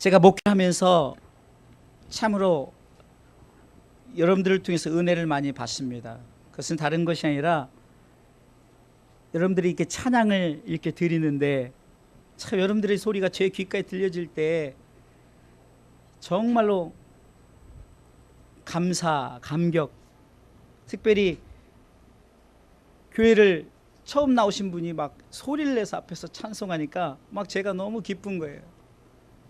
제가 목회하면서 참으로 여러분들을 통해서 은혜를 많이 받습니다. 그것은 다른 것이 아니라 여러분들이 이렇게 찬양을 이렇게 드리는데 참 여러분들의 소리가 제 귓가에 들려질 때 정말로 감사, 감격. 특별히 교회를 처음 나오신 분이 막 소리를 내서 앞에서 찬송하니까 막 제가 너무 기쁜 거예요.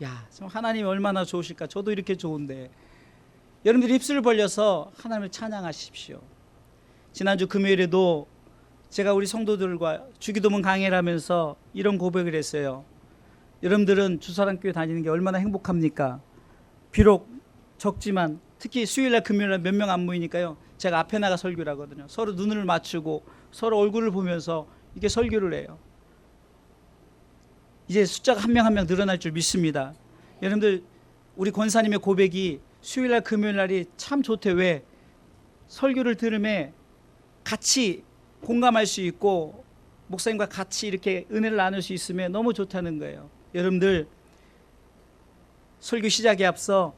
야, 참 하나님이 얼마나 좋으실까. 저도 이렇게 좋은데. 여러분들이 입술을 벌려서 하나님을 찬양하십시오. 지난주 금요일에도 제가 우리 성도들과 주기도문 강해를 하면서 이런 고백을 했어요. 여러분들은 주사랑교회 다니는 게 얼마나 행복합니까? 비록 적지만 특히 수요일날 금요일날 몇 명 안 모이니까요, 제가 앞에 나가 설교를 하거든요. 서로 눈을 맞추고 서로 얼굴을 보면서 이게 설교를 해요. 이제 숫자가 한 명 한 명 늘어날 줄 믿습니다. 여러분들, 우리 권사님의 고백이 수요일날 금요일날이 참 좋대. 왜? 설교를 들으면 같이 공감할 수 있고 목사님과 같이 이렇게 은혜를 나눌 수 있으면 너무 좋다는 거예요. 여러분들, 설교 시작에 앞서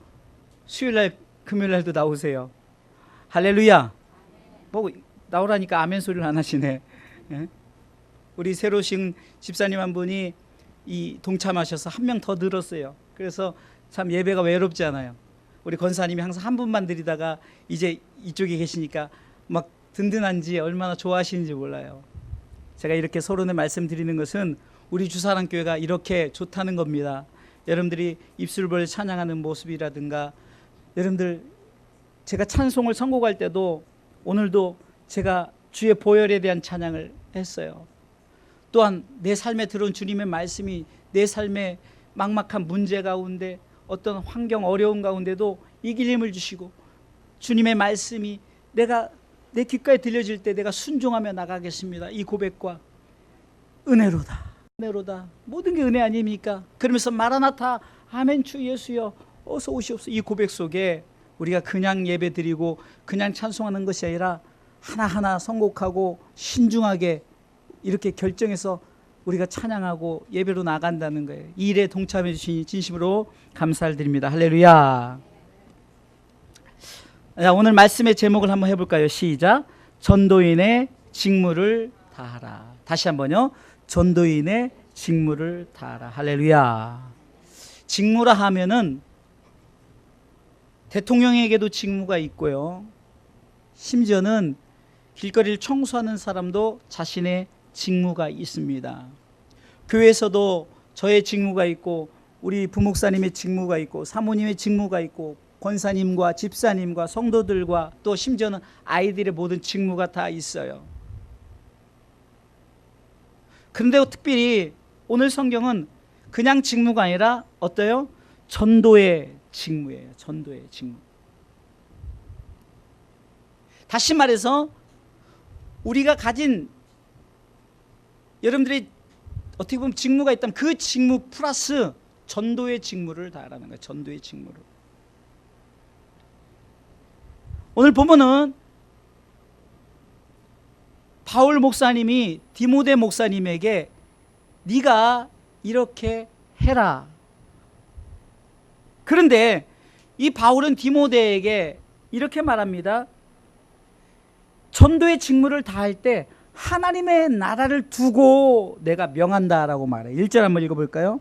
수요일날 금요일날도 나오세요. 할렐루야. 뭐 나오라니까 아멘 소리를 안 하시네. 예? 우리 새로 오신 집사님 한 분이 이 동참하셔서 한 명 더 늘었어요. 그래서 참 예배가 외롭지 않아요. 우리 권사님이 항상 한 분만 드리다가 이제 이쪽에 계시니까 막 든든한지 얼마나 좋아하시는지 몰라요. 제가 이렇게 서론에 말씀드리는 것은 우리 주사랑교회가 이렇게 좋다는 겁니다. 여러분들이 입술을 벌려 찬양하는 모습이라든가, 여러분들 제가 찬송을 선곡할 때도 오늘도 제가 주의 보혈에 대한 찬양을 했어요. 또한 내 삶에 들어온 주님의 말씀이 내 삶의 막막한 문제 가운데 어떤 환경 어려운 가운데도 이길 힘을 주시고 주님의 말씀이 내 귓가에 들려질 때 내가 순종하며 나가겠습니다. 이 고백과 은혜로다, 은혜로다, 모든 게 은혜 아닙니까? 그러면서 마라나타, 아멘, 주 예수여 어서 오시옵소서. 이 고백 속에 우리가 그냥 예배 드리고 그냥 찬송하는 것이 아니라 하나하나 선곡하고 신중하게 이렇게 결정해서 우리가 찬양하고 예배로 나간다는 거예요. 이 일에 동참해 주시니 진심으로 감사를 드립니다. 할렐루야. 자, 오늘 말씀의 제목을 한번 해볼까요? 시작. 전도인의 직무를 다하라. 다시 한번요. 전도인의 직무를 다하라. 할렐루야. 직무라 하면은 대통령에게도 직무가 있고요, 심지어는 길거리를 청소하는 사람도 자신의 직무가 있습니다. 교회에서도 저의 직무가 있고 우리 부목사님의 직무가 있고 사모님의 직무가 있고 권사님과 집사님과 성도들과 또 심지어는 아이들의 모든 직무가 다 있어요. 그런데 특별히 오늘 성경은 그냥 직무가 아니라 어때요? 전도의 직무예요. 전도의 직무. 다시 말해서 우리가 가진, 여러분들이 어떻게 보면 직무가 있다면 그 직무 플러스 전도의 직무를 다하라는 거예요. 전도의 직무를. 오늘 보면은 바울 목사님이 디모데 목사님에게 네가 이렇게 해라. 그런데 이 바울은 디모데에게 이렇게 말합니다. 전도의 직무를 다할 때 하나님의 나라를 두고 내가 명한다라고 말해요. 1절 한번 읽어볼까요?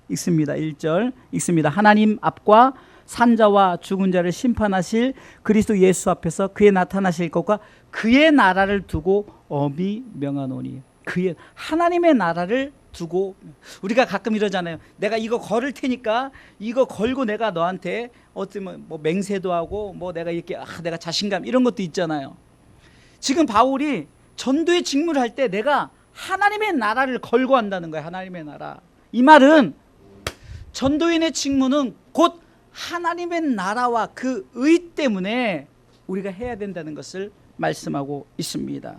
읽습니다. 1절 읽습니다. 하나님 앞과 산자와 죽은 자를 심판하실 그리스도 예수 앞에서 그의 나타나실 것과 그의 나라를 두고 엄히 명하노니. 그의 하나님의 나라를 두고. 우리가 가끔 이러잖아요. 내가 이거 걸을 테니까 이거 걸고 내가 너한테 어쩌면 뭐 맹세도 하고 뭐 내가 이렇게 내가 자신감 이런 것도 있잖아요. 지금 바울이 전도의 직무를 할 때 내가 하나님의 나라를 걸고 한다는 거예요. 하나님의 나라. 이 말은 전도인의 직무는 곧 하나님의 나라와 그 의 때문에 우리가 해야 된다는 것을 말씀하고 있습니다.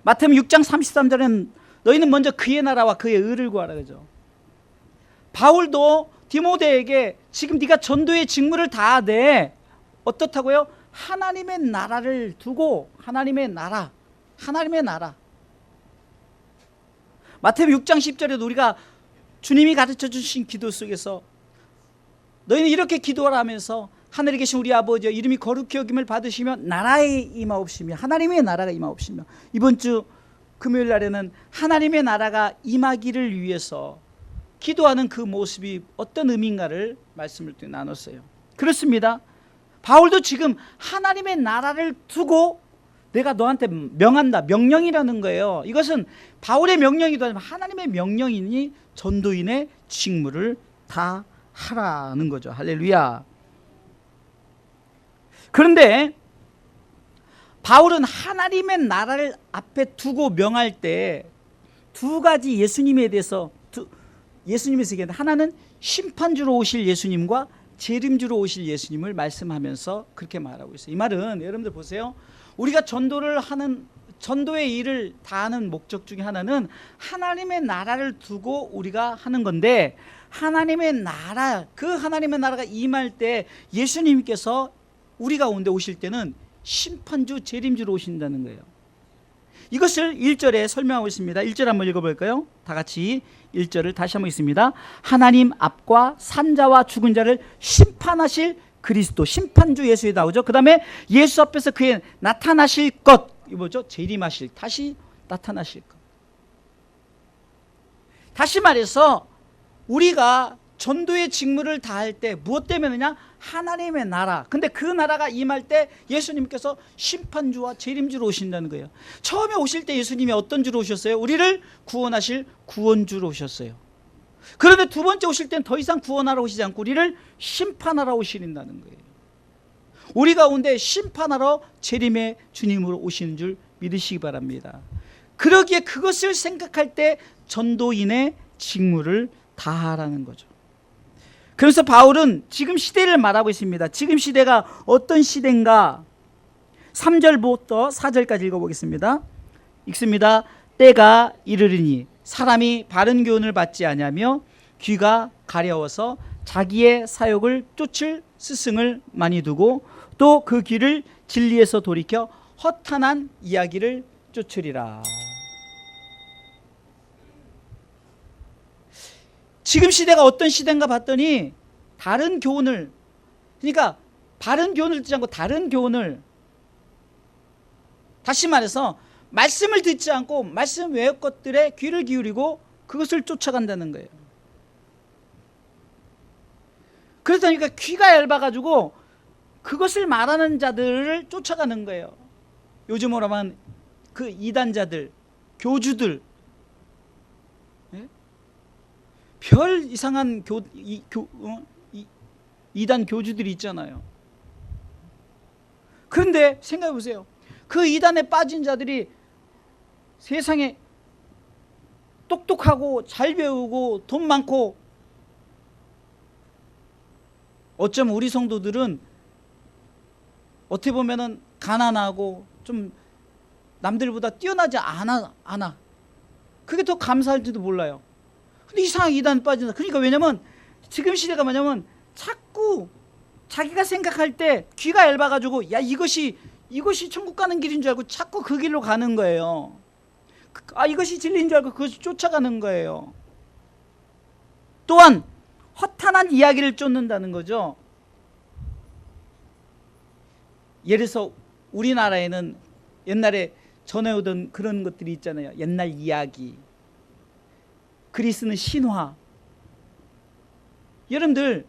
마태복음 6장 33절은 너희는 먼저 그의 나라와 그의 의를 구하라 그러죠. 바울도 디모데에게 지금 네가 전도의 직무를 다하되 어떻다고요? 하나님의 나라를 두고. 하나님의 나라, 하나님의 나라. 마태복음 6장 10절에도 우리가 주님이 가르쳐 주신 기도 속에서 너희는 이렇게 기도하라 하면서 하늘에 계신 우리 아버지여 이름이 거룩히 여김을 받으시며 나라에 임하옵시며 하나님의 나라가 임하옵시며 이번 주 금요일 날에는 하나님의 나라가 임하기를 위해서 기도하는 그 모습이 어떤 의미인가를 말씀을 나눴어요. 그렇습니다. 바울도 지금 하나님의 나라를 두고 내가 너한테 명한다. 명령이라는 거예요. 이것은 바울의 명령이도 아니고 하나님의 명령이니 전도인의 직무를 다 하라는 거죠. 할렐루야. 그런데 바울은 하나님의 나라를 앞에 두고 명할 때 두 가지 예수님에 대해서 예수님에서 얘기하는데 하나는 심판주로 오실 예수님과 재림주로 오실 예수님을 말씀하면서 그렇게 말하고 있어요. 이 말은 여러분들 보세요. 우리가 전도의 일을 다하는 목적 중에 하나는 하나님의 나라를 두고 우리가 하는 건데 하나님의 나라, 그 하나님의 나라가 임할 때 예수님께서 우리 가운데 오실 때는 심판주, 재림주로 오신다는 거예요. 이것을 1절에 설명하고 있습니다. 1절 한번 읽어볼까요? 다 같이 1절을 다시 한번 읽습니다. 하나님 앞과 산자와 죽은 자를 심판하실 그리스도, 심판주 예수에 나오죠. 그 다음에 예수 앞에서 그의 나타나실 것, 이 뭐죠? 재림하실, 다시 나타나실 것. 다시 말해서 우리가 전도의 직무를 다할 때 무엇 때문이냐? 하나님의 나라. 근데 그 나라가 임할 때 예수님께서 심판주와 재림주로 오신다는 거예요. 처음에 오실 때 예수님이 어떤 주로 오셨어요? 우리를 구원하실 구원주로 오셨어요. 그런데 두 번째 오실 때는 더 이상 구원하러 오시지 않고 우리를 심판하러 오신다는 거예요. 우리 가운데 심판하러 재림의 주님으로 오시는 줄 믿으시기 바랍니다. 그러기에 그것을 생각할 때 전도인의 직무를 다하라는 거죠. 그래서 바울은 지금 시대를 말하고 있습니다. 지금 시대가 어떤 시대인가? 3절부터 4절까지 읽어보겠습니다. 읽습니다. 때가 이르리니 사람이 바른 교훈을 받지 아니하며 귀가 가려워서 자기의 사욕을 쫓을 스승을 많이 두고 또 그 귀를 진리에서 돌이켜 허탄한 이야기를 쫓으리라. 지금 시대가 어떤 시대인가 봤더니 다른 교훈을, 그러니까 바른 교훈을 듣지 않고 다른 교훈을, 다시 말해서 말씀을 듣지 않고 말씀 외의 것들에 귀를 기울이고 그것을 쫓아간다는 거예요. 그러니까 귀가 얇아가지고 그것을 말하는 자들을 쫓아가는 거예요. 요즘으로 하면 그 이단자들, 교주들, 별 이상한 이단 교주들이 있잖아요. 그런데 생각해 보세요. 그 이단에 빠진 자들이 세상에 똑똑하고 잘 배우고 돈 많고, 어쩌면 우리 성도들은 어떻게 보면은 가난하고 좀 남들보다 뛰어나지 않아. 그게 더 감사할지도 몰라요. 근데 이상하게 이단 빠진다. 그러니까 왜냐면 지금 시대가 뭐냐면 자꾸 자기가 생각할 때 귀가 얇아가지고 야 이것이 천국 가는 길인 줄 알고 자꾸 그 길로 가는 거예요. 이것이 진리인 줄 알고 그것을 쫓아가는 거예요. 또한 허탄한 이야기를 쫓는다는 거죠. 예를 들어서 우리나라에는 옛날에 전해오던 그런 것들이 있잖아요. 옛날 이야기, 그리스는 신화. 여러분들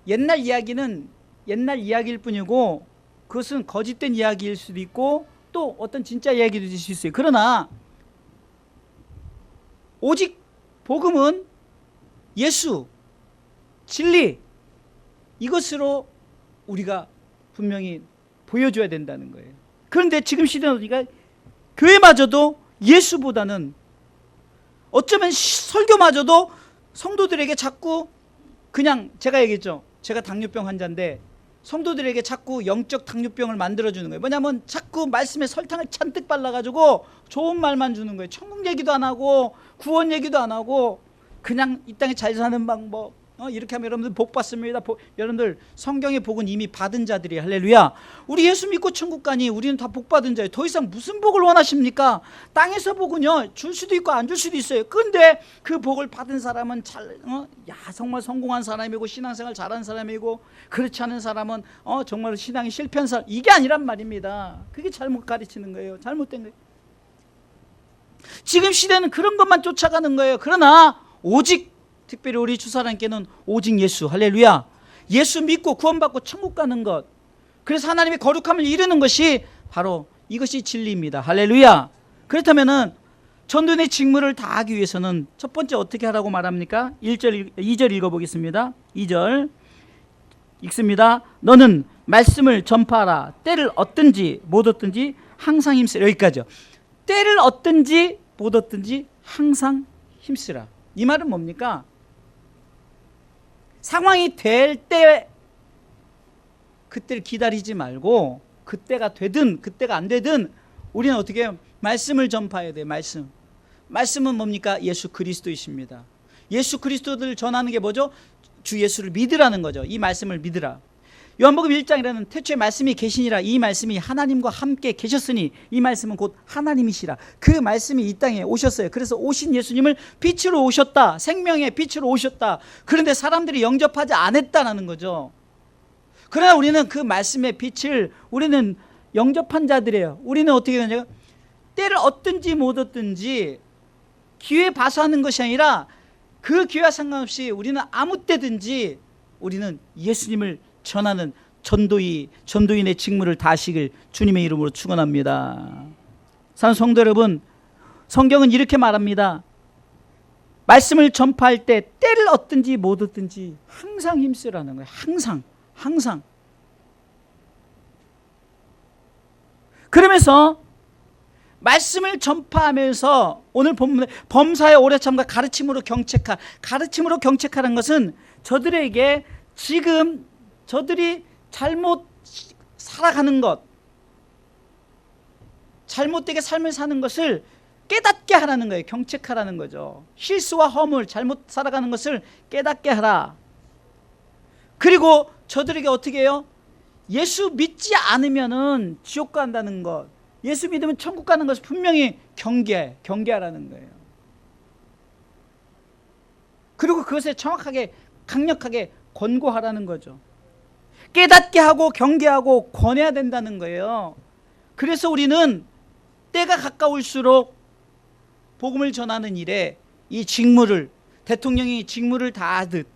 옛날 이야기는 옛날 이야기일 뿐이고 그것은 거짓된 이야기일 수도 있고 또 어떤 진짜 이야기도 있을 수 있어요. 그러나 오직 복음은 예수, 진리, 이것으로 우리가 분명히 보여줘야 된다는 거예요. 그런데 지금 시대는 우리가 교회마저도 예수보다는, 어쩌면 설교마저도 성도들에게 자꾸 그냥, 제가 얘기했죠. 제가 당뇨병 환자인데 성도들에게 자꾸 영적 당뇨병을 만들어주는 거예요. 뭐냐면 자꾸 말씀에 설탕을 잔뜩 발라가지고 좋은 말만 주는 거예요. 천국 얘기도 안 하고 구원 얘기도 안 하고 그냥 이 땅에 잘 사는 방법, 이렇게 하면 여러분들 복 받습니다. 여러분들 성경의 복은 이미 받은 자들이 할렐루야. 우리 예수 믿고 천국 가니 우리는 다 복 받은 자예요. 더 이상 무슨 복을 원하십니까? 땅에서 복은요 줄 수도 있고 안 줄 수도 있어요. 근데 그 복을 받은 사람은 정말 성공한 사람이고 신앙생활 잘하는 사람이고, 그렇지 않은 사람은 정말 신앙이 실패한 사람, 이게 아니란 말입니다. 그게 잘못 가르치는 거예요. 잘못된 거예요. 지금 시대는 그런 것만 쫓아가는 거예요. 그러나 오직 특별히 우리 주사람께는 오직 예수, 할렐루야, 예수 믿고 구원받고 천국 가는 것, 그래서 하나님의 거룩함을 이루는 것이 바로 이것이 진리입니다. 할렐루야. 그렇다면은 전도의 직무를 다하기 위해서는 첫 번째 어떻게 하라고 말합니까? 2절 읽어보겠습니다. 2절 읽습니다. 너는 말씀을 전파하라. 때를 얻든지 못 얻든지 항상 힘쓰라. 여기까지요. 때를 얻든지 못 얻든지 항상 힘쓰라. 이 말은 뭡니까? 상황이 될 때 그때를 기다리지 말고, 그때가 되든 그때가 안 되든 우리는 어떻게 해요? 말씀을 전파해야 돼요. 말씀은 뭡니까? 예수 그리스도이십니다. 예수 그리스도를 전하는 게 뭐죠? 주 예수를 믿으라는 거죠. 이 말씀을 믿으라. 요한복음 1장이라는 태초에 말씀이 계시니라. 이 말씀이 하나님과 함께 계셨으니, 이 말씀은 곧 하나님이시라. 그 말씀이 이 땅에 오셨어요. 그래서 오신 예수님을 빛으로 오셨다. 생명의 빛으로 오셨다. 그런데 사람들이 영접하지 않았다는 거죠. 그러나 우리는 그 말씀의 빛을 우리는 영접한 자들이에요. 우리는 어떻게 되냐면 때를 얻든지 못 얻든지 기회 봐서 하는 것이 아니라 그 기회와 상관없이 우리는 아무 때든지 우리는 예수님을 전하는 전도인의 직무를 다하시길 주님의 이름으로 축원합니다. 사랑하는 성도 여러분, 성경은 이렇게 말합니다. 말씀을 전파할 때 때를 얻든지 못 얻든지 항상 힘쓰라는 거예요. 항상. 그러면서 말씀을 전파하면서 오늘 본문에 범사에 오래 참과 가르침으로 경책하는 것은 저들에게 지금 저들이 잘못 살아가는 것, 잘못되게 삶을 사는 것을 깨닫게 하라는 거예요. 경책하라는 거죠. 실수와 허물, 잘못 살아가는 것을 깨닫게 하라. 그리고 저들에게 어떻게 해요? 예수 믿지 않으면은 지옥 간다는 것, 예수 믿으면 천국 가는 것을 분명히 경계하라는 거예요. 그리고 그것에 정확하게 강력하게 권고하라는 거죠. 깨닫게 하고 경계하고 권해야 된다는 거예요. 그래서 우리는 때가 가까울수록 복음을 전하는 일에 이 직무를, 대통령이 직무를 다하듯,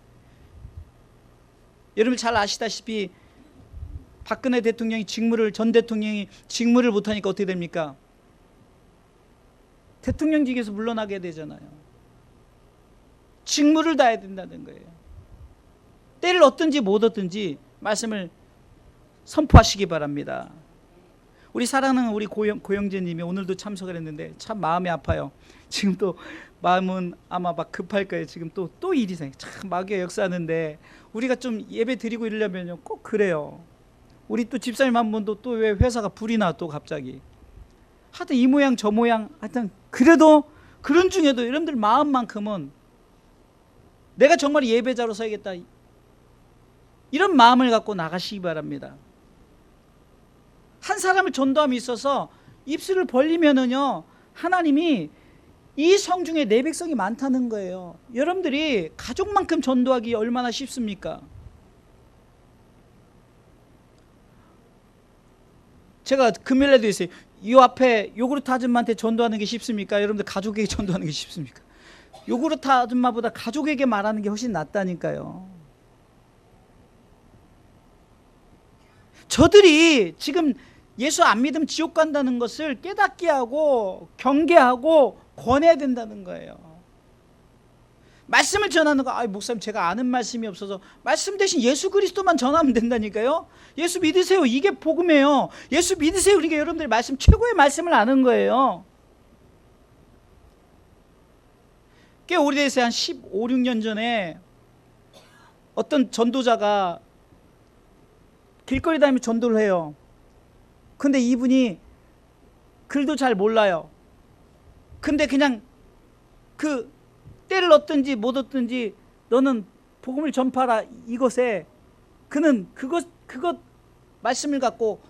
여러분 잘 아시다시피 박근혜 대통령이 전 대통령이 직무를 못하니까 어떻게 됩니까? 대통령직에서 물러나게 되잖아요. 직무를 다해야 된다는 거예요. 때를 얻든지 못 얻든지 말씀을 선포하시기 바랍니다. 우리 사랑하는 우리 고영재님이 오늘도 참석을 했는데 참 마음이 아파요. 지금 또 마음은 아마 막 급할 거예요. 지금 또 일이 생겨. 참 마귀가 역사하는데 우리가 좀 예배 드리고 이러려면요 꼭 그래요. 우리 또 집사님 한 분도 또 왜 회사가 불이 나 또 갑자기. 하여튼 이 모양 저 모양, 하여튼 그래도 그런 중에도 여러분들 마음만큼은 내가 정말 예배자로 서야겠다, 이런 마음을 갖고 나가시기 바랍니다. 한 사람을 전도함에 있어서 입술을 벌리면은요 하나님이 이 성중에 내 백성이 많다는 거예요. 여러분들이 가족만큼 전도하기 얼마나 쉽습니까? 제가 금요일에도 있어요. 이 앞에 요구르트 아줌마한테 전도하는 게 쉽습니까? 여러분들 가족에게 전도하는 게 쉽습니까? 요구르트 아줌마보다 가족에게 말하는 게 훨씬 낫다니까요. 저들이 지금 예수 안 믿으면 지옥 간다는 것을 깨닫게 하고 경계하고 권해야 된다는 거예요. 말씀을 전하는 거, 목사님 제가 아는 말씀이 없어서 말씀 대신 예수 그리스도만 전하면 된다니까요. 예수 믿으세요. 이게 복음이에요. 예수 믿으세요. 그러니까 여러분들이 말씀, 최고의 말씀을 아는 거예요. 꽤 오래돼서 한 15, 16년 전에 어떤 전도자가 길거리 다니며 전도를 해요. 근데 이분이 글도 잘 몰라요. 근데 그냥 그 때를 얻든지 못 얻든지 너는 복음을 전파하라 이것에 그는 그것 말씀을 갖고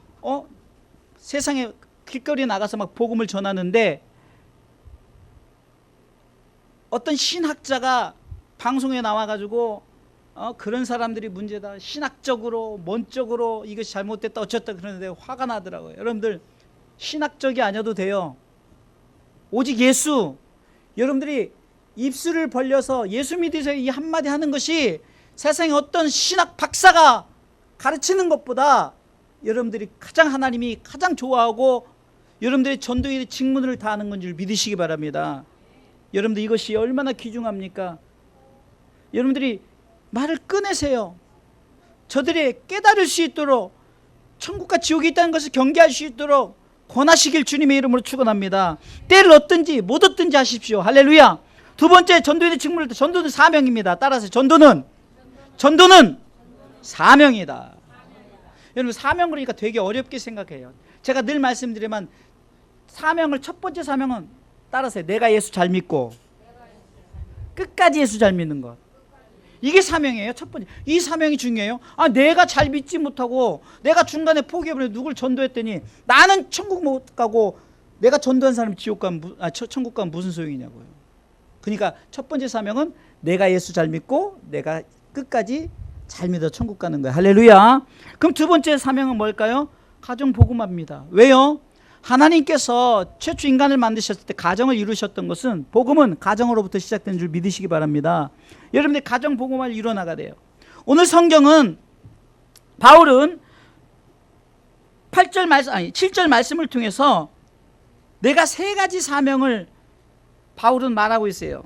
세상에 길거리에 나가서 막 복음을 전하는데 어떤 신학자가 방송에 나와가지고 그런 사람들이 문제다, 신학적으로 원적으로 이것이 잘못됐다 어쩌다 그러는데 화가 나더라고요. 여러분들 신학적이 아니어도 돼요. 오직 예수, 여러분들이 입술을 벌려서 예수 믿으세요 이 한마디 하는 것이 세상에 어떤 신학 박사가 가르치는 것보다 여러분들이 가장 하나님이 가장 좋아하고 여러분들의 전도의 직분을 다하는 건 줄 믿으시기 바랍니다. 여러분들 이것이 얼마나 귀중합니까? 여러분들이 말을 꺼내세요. 저들이 깨달을 수 있도록 천국과 지옥이 있다는 것을 경계할 수 있도록 권하시길 주님의 이름으로 축원합니다. 때를 얻든지 못 얻든지 하십시오. 할렐루야. 두 번째 전도의 직분을, 전도는 사명입니다. 따라서 전도는 사명이다. 여러분 사명 그러니까 되게 어렵게 생각해요. 제가 늘 말씀드리면 사명을 첫 번째 사명은 따라서 내가 예수 잘 믿고 끝까지 예수 잘 믿는 것. 이게 사명이에요. 첫 번째. 이 사명이 중요해요. 내가 잘 믿지 못하고 내가 중간에 포기해버려 누굴 전도했더니 나는 천국 못 가고 내가 전도한 사람이 지옥 가면 천국 가면 무슨 소용이냐고요. 그러니까 첫 번째 사명은 내가 예수 잘 믿고 내가 끝까지 잘 믿어 천국 가는 거예요. 할렐루야. 그럼 두 번째 사명은 뭘까요? 가정 복음화입니다. 왜요? 하나님께서 최초 인간을 만드셨을 때 가정을 이루셨던 것은 복음은 가정으로부터 시작된 줄 믿으시기 바랍니다. 여러분들 가정 복음화를 이뤄나가야 돼요. 오늘 성경은 바울은 7절 말씀을 통해서 내가 세 가지 사명을 바울은 말하고 있어요.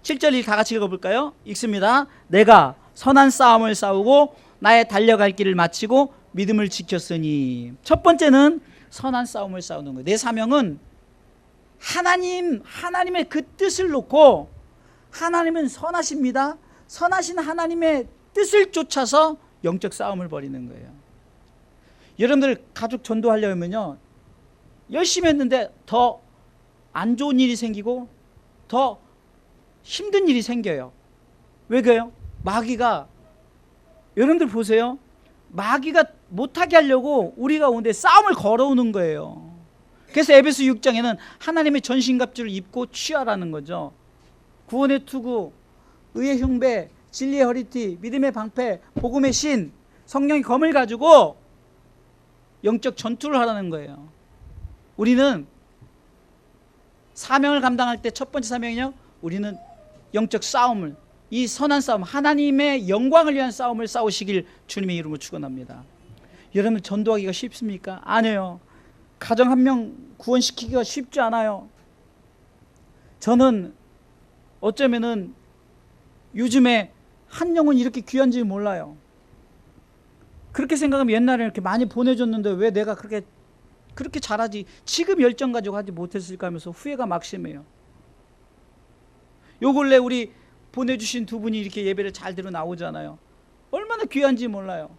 7절 다 같이 읽어볼까요? 읽습니다. 내가 선한 싸움을 싸우고 나의 달려갈 길을 마치고 믿음을 지켰으니. 첫 번째는 선한 싸움을 싸우는 거예요. 내 사명은 하나님의 그 뜻을 놓고 하나님은 선하십니다. 선하신 하나님의 뜻을 쫓아서 영적 싸움을 벌이는 거예요. 여러분들 가족 전도하려면요 열심히 했는데 더 안 좋은 일이 생기고 더 힘든 일이 생겨요. 왜 그래요? 마귀가, 여러분들 보세요. 마귀가 못하게 하려고 우리가 오는데 싸움을 걸어오는 거예요. 그래서 에베소 6장에는 하나님의 전신갑주를 입고 취하라는 거죠. 구원의 투구, 의의 흉배, 진리의 허리띠, 믿음의 방패, 복음의 신, 성령의 검을 가지고 영적 전투를 하라는 거예요. 우리는 사명을 감당할 때 첫 번째 사명이요, 우리는 영적 싸움을, 이 선한 싸움, 하나님의 영광을 위한 싸움을 싸우시길 주님의 이름으로 축원합니다. 여러분 전도하기가 쉽습니까? 아니에요. 가정 한 명 구원시키기가 쉽지 않아요. 저는 어쩌면은 요즘에 한 영혼이 이렇게 귀한지 몰라요. 그렇게 생각하면 옛날에 이렇게 많이 보내줬는데 왜 내가 그렇게 잘하지, 지금 열정 가지고 하지 못했을까 하면서 후회가 막심해요. 요 근래 우리 보내주신 두 분이 이렇게 예배를 잘 들어 나오잖아요. 얼마나 귀한지 몰라요.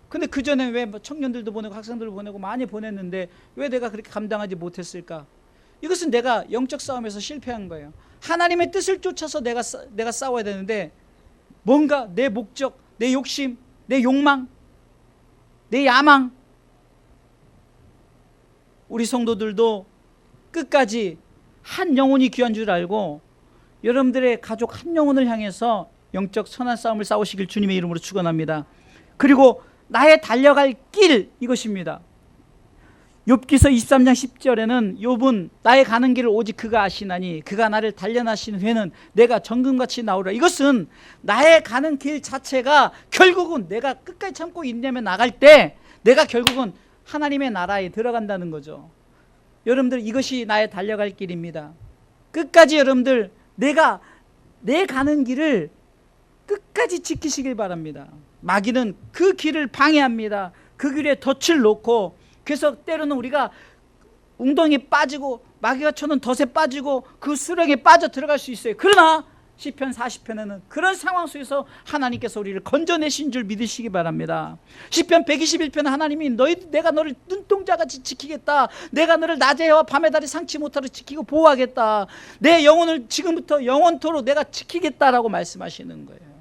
근데 그 전에 왜 청년들도 보내고 학생들도 보내고 많이 보냈는데 왜 내가 그렇게 감당하지 못했을까? 이것은 내가 영적 싸움에서 실패한 거예요. 하나님의 뜻을 쫓아서 내가 싸워야 되는데 뭔가 내 목적, 내 욕심, 내 욕망, 내 야망. 우리 성도들도 끝까지 한 영혼이 귀한 줄 알고 여러분들의 가족 한 영혼을 향해서 영적 선한 싸움을 싸우시길 주님의 이름으로 축원합니다. 그리고 나의 달려갈 길, 이것입니다. 욥기서 23장 10절에는 욥은 나의 가는 길을 오직 그가 아시나니 그가 나를 단련하신 후에는 내가 정금같이 나오리라. 이것은 나의 가는 길 자체가 결국은 내가 끝까지 참고 인내하며 나갈 때 내가 결국은 하나님의 나라에 들어간다는 거죠. 여러분들 이것이 나의 달려갈 길입니다. 끝까지 여러분들 내가 내 가는 길을 끝까지 지키시길 바랍니다. 마귀는 그 길을 방해합니다. 그 길에 덫을 놓고, 그래서 때로는 우리가 웅덩이에 빠지고 마귀가 쳐는 덫에 빠지고 그 수렁에 빠져 들어갈 수 있어요. 그러나 시편 40편에는 그런 상황 속에서 하나님께서 우리를 건져내신 줄 믿으시기 바랍니다. 시편 121편은 하나님이 내가 너를 눈동자같이 지키겠다. 내가 너를 낮에 해와 밤에 달이 상치 못하도록 지키고 보호하겠다. 내 영혼을 지금부터 영원토록 내가 지키겠다라고 말씀하시는 거예요.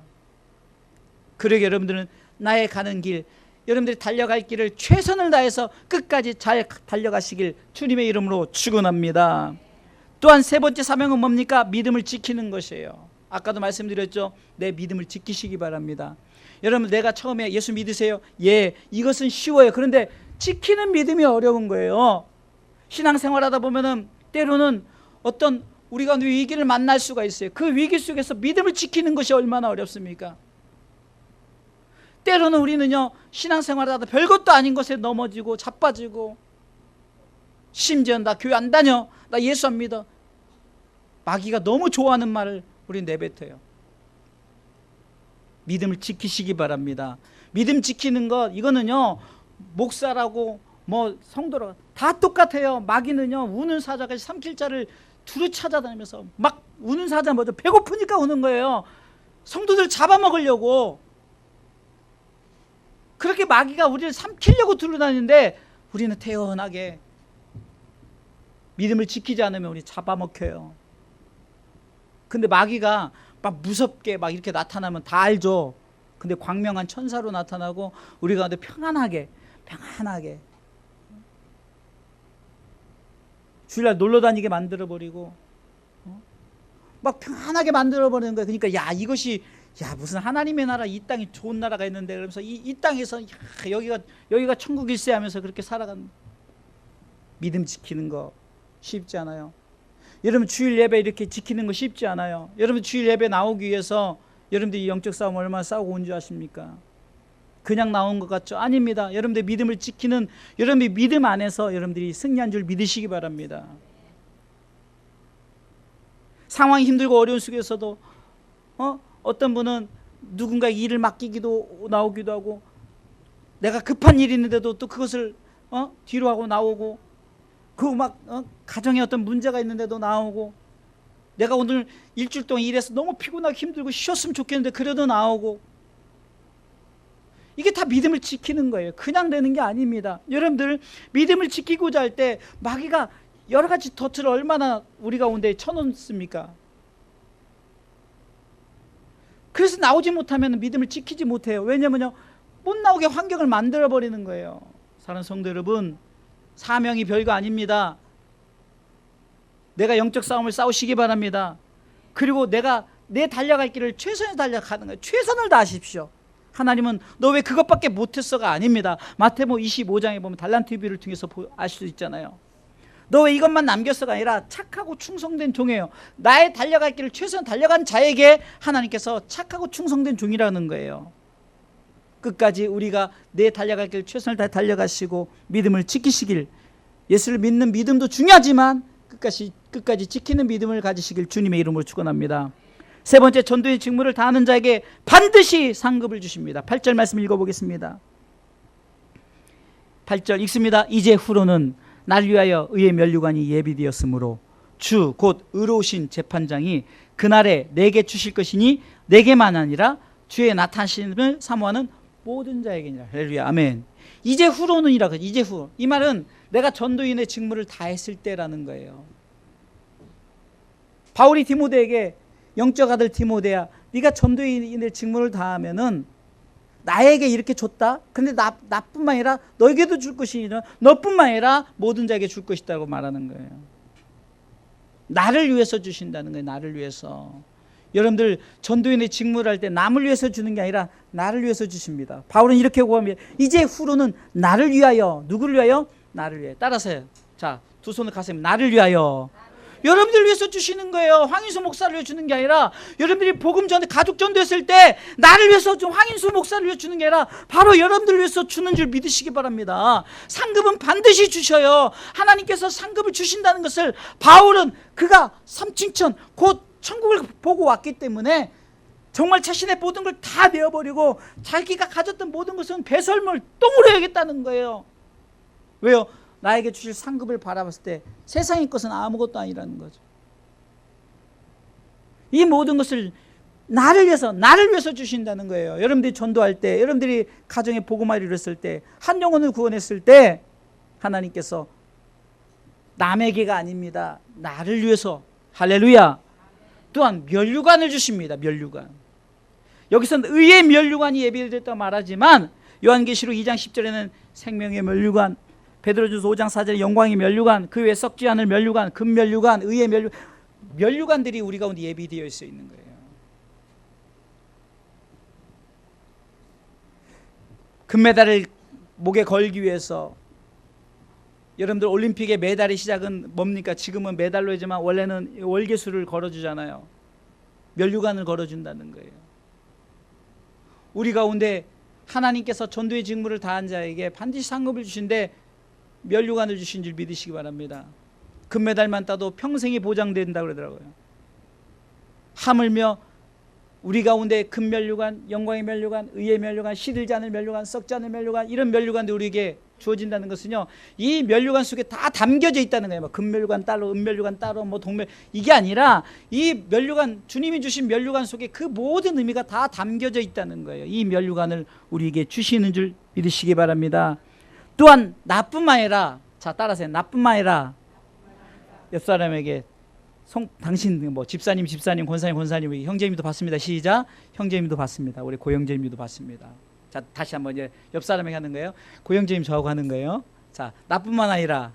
그러게 여러분들은 나의 가는 길, 여러분들이 달려갈 길을 최선을 다해서 끝까지 잘 달려가시길 주님의 이름으로 축원합니다. 또한 세 번째 사명은 뭡니까? 믿음을 지키는 것이에요. 아까도 말씀드렸죠. 내 믿음을 지키시기 바랍니다. 여러분, 내가 처음에 예수 믿으세요? 예, 이것은 쉬워요. 그런데 지키는 믿음이 어려운 거예요. 신앙생활하다 보면은 때로는 어떤 우리가 위기를 만날 수가 있어요. 그 위기 속에서 믿음을 지키는 것이 얼마나 어렵습니까? 때로는 우리는요, 신앙생활하다 별것도 아닌 것에 넘어지고 자빠지고, 심지어 나 교회 안 다녀, 나 예수 안 믿어, 마귀가 너무 좋아하는 말을 우리 내뱉어요. 믿음을 지키시기 바랍니다. 믿음 지키는 것, 이거는요, 목사라고 뭐 성도라고 다 똑같아요. 마귀는요, 우는 사자가 삼킬 자를 두루 찾아다니면서 막 우는 사자 뭐죠? 배고프니까 우는 거예요. 성도들 잡아먹으려고. 그렇게 마귀가 우리를 삼키려고 두루다니는데 우리는 태연하게 믿음을 지키지 않으면 우리 잡아먹혀요. 근데 마귀가 막 무섭게 막 이렇게 나타나면 다 알죠. 근데 광명한 천사로 나타나고 우리 가운데 평안하게 주일날 놀러 다니게 만들어버리고 막 평안하게 만들어버리는 거예요. 그러니까 야, 이것이 무슨 하나님의 나라, 이 땅이 좋은 나라가 있는데, 그러면서 이 땅에서 여기가 천국일세 하면서 그렇게 살아간. 믿음 지키는 거 쉽지 않아요. 여러분, 주일 예배 이렇게 지키는 거 쉽지 않아요. 여러분, 주일 예배 나오기 위해서 여러분들이 영적 싸움 얼마나 싸우고 온 줄 아십니까? 그냥 나온 것 같죠? 아닙니다. 여러분들 믿음을 지키는, 여러분들이 믿음 안에서 여러분들이 승리한 줄 믿으시기 바랍니다. 상황이 힘들고 어려운 속에서도 어떤 분은 누군가에게 일을 맡기기도 나오기도 하고, 내가 급한 일이 있는데도 또 그것을 뒤로 하고 나오고, 그 막 가정에 어떤 문제가 있는데도 나오고, 내가 오늘 일주일 동안 일해서 너무 피곤하고 힘들고 쉬었으면 좋겠는데 그래도 나오고. 이게 다 믿음을 지키는 거예요. 그냥 되는 게 아닙니다. 여러분들 믿음을 지키고자 할 때 마귀가 여러 가지 덫을 얼마나 우리 가운데 쳐놓습니까? 그래서 나오지 못하면 믿음을 지키지 못해요. 왜냐면요, 못 나오게 환경을 만들어 버리는 거예요. 사랑하는 성도 여러분, 사명이 별거 아닙니다. 내가 영적 싸움을 싸우시기 바랍니다. 그리고 내가 내 달려갈 길을 최선을 달려가는 거예요. 최선을 다하십시오. 하나님은 너 왜 그것밖에 못했어가 아닙니다. 마태복음 25장에 보면 달란트 비유를 통해서 알 수 있잖아요. 너 왜 이것만 남겼어가 아니라 착하고 충성된 종이에요. 나의 달려갈 길을 최선을 달려간 자에게 하나님께서 착하고 충성된 종이라는 거예요. 끝까지 우리가 내 달려갈 길을 최선을 다해 달려가시고 믿음을 지키시길, 예수를 믿는 믿음도 중요하지만 끝까지 지키는 믿음을 가지시길 주님의 이름으로 축원합니다. 세 번째, 전도의 직무를 다하는 자에게 반드시 상급을 주십니다. 8절 말씀 읽어보겠습니다. 8절 읽습니다. 이제 후로는 날 위하여 의의 면류관이 예비되었으므로 주 곧 의로우신 재판장이 그날에 내게 주실 것이니 내게만 아니라 주의 나타나심을 사모하는 모든 자에게니라. 할렐루야, 아멘. 이제 후로는이라 그러죠. 이제 후, 이 말은 내가 전도인의 직무를 다했을 때라는 거예요. 바울이 디모데에게 영적 아들 디모데야, 네가 전도인의 직무를 다하면은 나에게 이렇게 줬다. 근데 나뿐만 아니라 너에게도 줄 것이니 너뿐만 아니라 모든 자에게 줄 것이다고 말하는 거예요. 나를 위해서 주신다는 거예요. 나를 위해서. 여러분들 전도인의 직무를 할 때 남을 위해서 주는 게 아니라 나를 위해서 주십니다. 바울은 이렇게 고합니다. 이제 후로는 나를 위하여. 누구를 위하여? 나를 위하여. 따라서요. 자, 두 손을 가슴에. 나를 위하여. 여러분들 위해서 주시는 거예요. 황인수 목사를 위해 주는 게 아니라, 여러분들이 복음 전에 가족 전도했을 때 나를 위해서 좀 황인수 목사를 위해 주는 게 아니라 바로 여러분들 위해서 주는 줄 믿으시기 바랍니다. 상급은 반드시 주셔요. 하나님께서 상급을 주신다는 것을 바울은 그가 삼층천 곧 천국을 보고 왔기 때문에 정말 자신의 모든 걸 다 내어버리고 자기가 가졌던 모든 것은 배설물 똥으로 여겼다는 거예요. 왜요? 나에게 주실 상급을 바라봤을 때 세상의 것은 아무것도 아니라는 거죠. 이 모든 것을 나를 위해서 주신다는 거예요. 여러분들이 전도할 때, 여러분들이 가정에 복음화를 이뤘을 때, 한 영혼을 구원했을 때 하나님께서 남에게가 아닙니다. 나를 위해서, 할렐루야, 또한 면류관을 주십니다. 면류관. 여기서는 의의 면류관이 예비되었다고 말하지만 요한계시록 2장 10절에는 생명의 면류관, 베드로전서 5장 4절에 영광의 면류관, 그 외에 썩지 않을 면류관, 금면류관, 의의 면류관들이 우리 가운데 예비되어 있는 거예요. 금메달을 목에 걸기 위해서, 여러분들 올림픽의 메달의 시작은 뭡니까? 지금은 메달로 하지만 원래는 월계수를 걸어주잖아요. 면류관을 걸어준다는 거예요. 우리 가운데 하나님께서 전도의 직무를 다한 자에게 반드시 상급을 주신데 면류관을 주신 줄 믿으시기 바랍니다. 금메달만 따도 평생이 보장된다고 그러더라고요. 하물며 우리 가운데 금면류관, 영광의 면류관, 의의 면류관, 시들지 않을 면류관, 썩지 않을 면류관, 이런 면류관도 우리에게 주어진다는 것은요, 이 면류관 속에 다 담겨져 있다는 거예요. 금면류관 따로, 은면류관 따로, 동면, 이게 아니라 이 면류관, 주님이 주신 면류관 속에 그 모든 의미가 다 담겨져 있다는 거예요. 이 면류관을 우리에게 주시는 줄 믿으시기 바랍니다. 또한 나뿐만 아니라, 자 따라하세요. 나뿐만 아니라 옆 사람에게 당신 집사님, 권사님, 형제님도 받습니다. 시작. 형제님도 받습니다. 우리 고형제님도 받습니다. 자, 다시 한번 이제 옆 사람에게 하는 거예요. 고형제님 저하고 하는 거예요. 자, 나뿐만 아니라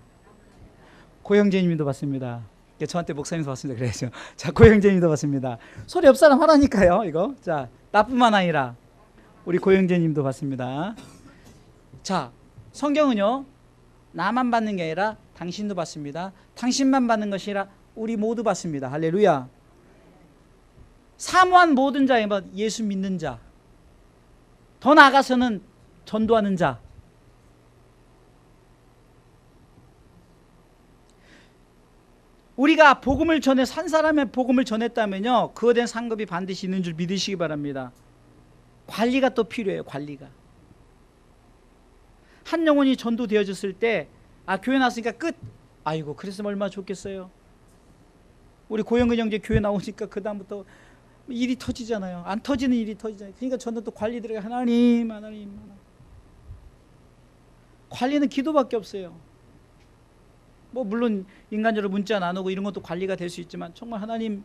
고형제님도 받습니다. 저한테 목사님도 받습니다. 그래야죠. 자, 고형제님도 받습니다. 소리 옆 사람 하라니까요. 이거. 자, 나뿐만 아니라 우리 고형제님도 받습니다. 자, 성경은요, 나만 받는 게 아니라 당신도 받습니다. 당신만 받는 것이 아니라 우리 모두 받습니다. 할렐루야. 사모한 모든 자에 예수 믿는 자, 더 나아가서는 전도하는 자, 우리가 복음을 한 사람의 복음을 전했다면요, 그에 대한 상급이 반드시 있는 줄 믿으시기 바랍니다. 관리가 또 필요해요. 관리가. 한 영혼이 전도되어졌을 때, 교회 나왔으니까 끝. 아이고, 그랬으면 얼마나 좋겠어요. 우리 고영근 형제 교회 나오니까 그 다음부터 일이 터지잖아요. 안 터지는 일이 터지잖아요. 그러니까 저는 또 관리 들어가. 하나님. 관리는 기도밖에 없어요. 물론 인간적으로 문자 나누고 이런 것도 관리가 될 수 있지만, 정말 하나님,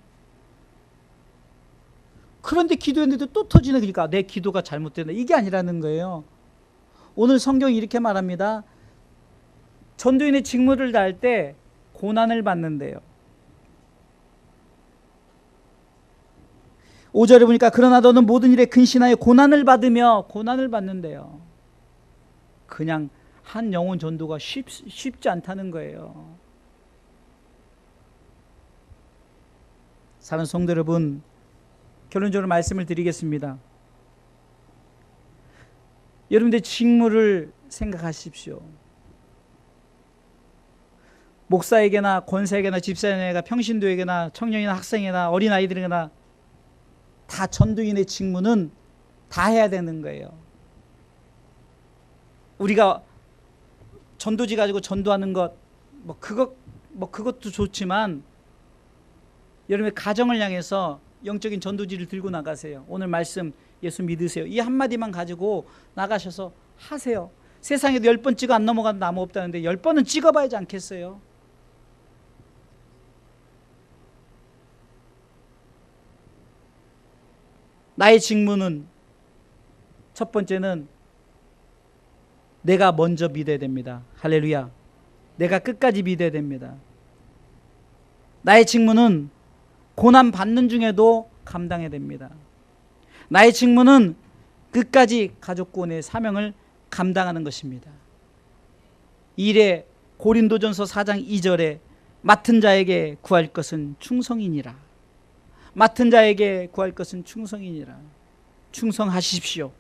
그런데 기도했는데 또 터지네. 그러니까 내 기도가 잘못됐네. 이게 아니라는 거예요. 오늘 성경이 이렇게 말합니다. 전도인의 직무를 다할 때 고난을 받는데요. 5절에 보니까 그러나 너는 모든 일에 근신하여 고난을 받는데요. 그냥 한 영혼 전도가 쉽지 않다는 거예요. 사랑하는 성도 여러분, 결론적으로 말씀을 드리겠습니다. 여러분들의 직무를 생각하십시오. 목사에게나 권사에게나 집사에게나 평신도에게나 청년이나 학생이나 어린아이들에게나 다 전도인의 직무는 다 해야 되는 거예요. 우리가 전도지 가지고 전도하는 것, 그것도 좋지만, 여러분의 가정을 향해서 영적인 전도지를 들고 나가세요. 오늘 말씀 예수 믿으세요. 이 한마디만 가지고 나가셔서 하세요. 세상에도 10번 찍어 안 넘어가도 나무 없다는데 10번은 찍어봐야지 않겠어요? 나의 직무는, 첫 번째는 내가 먼저 믿어야 됩니다. 할렐루야. 내가 끝까지 믿어야 됩니다. 나의 직무는 고난 받는 중에도 감당해야 됩니다. 나의 직무는 끝까지 가족 구원의 사명을 감당하는 것입니다. 1에 고린도전서 4장 2절에 맡은 자에게 구할 것은 충성이니라. 맡은 자에게 구할 것은 충성이니라. 충성하십시오.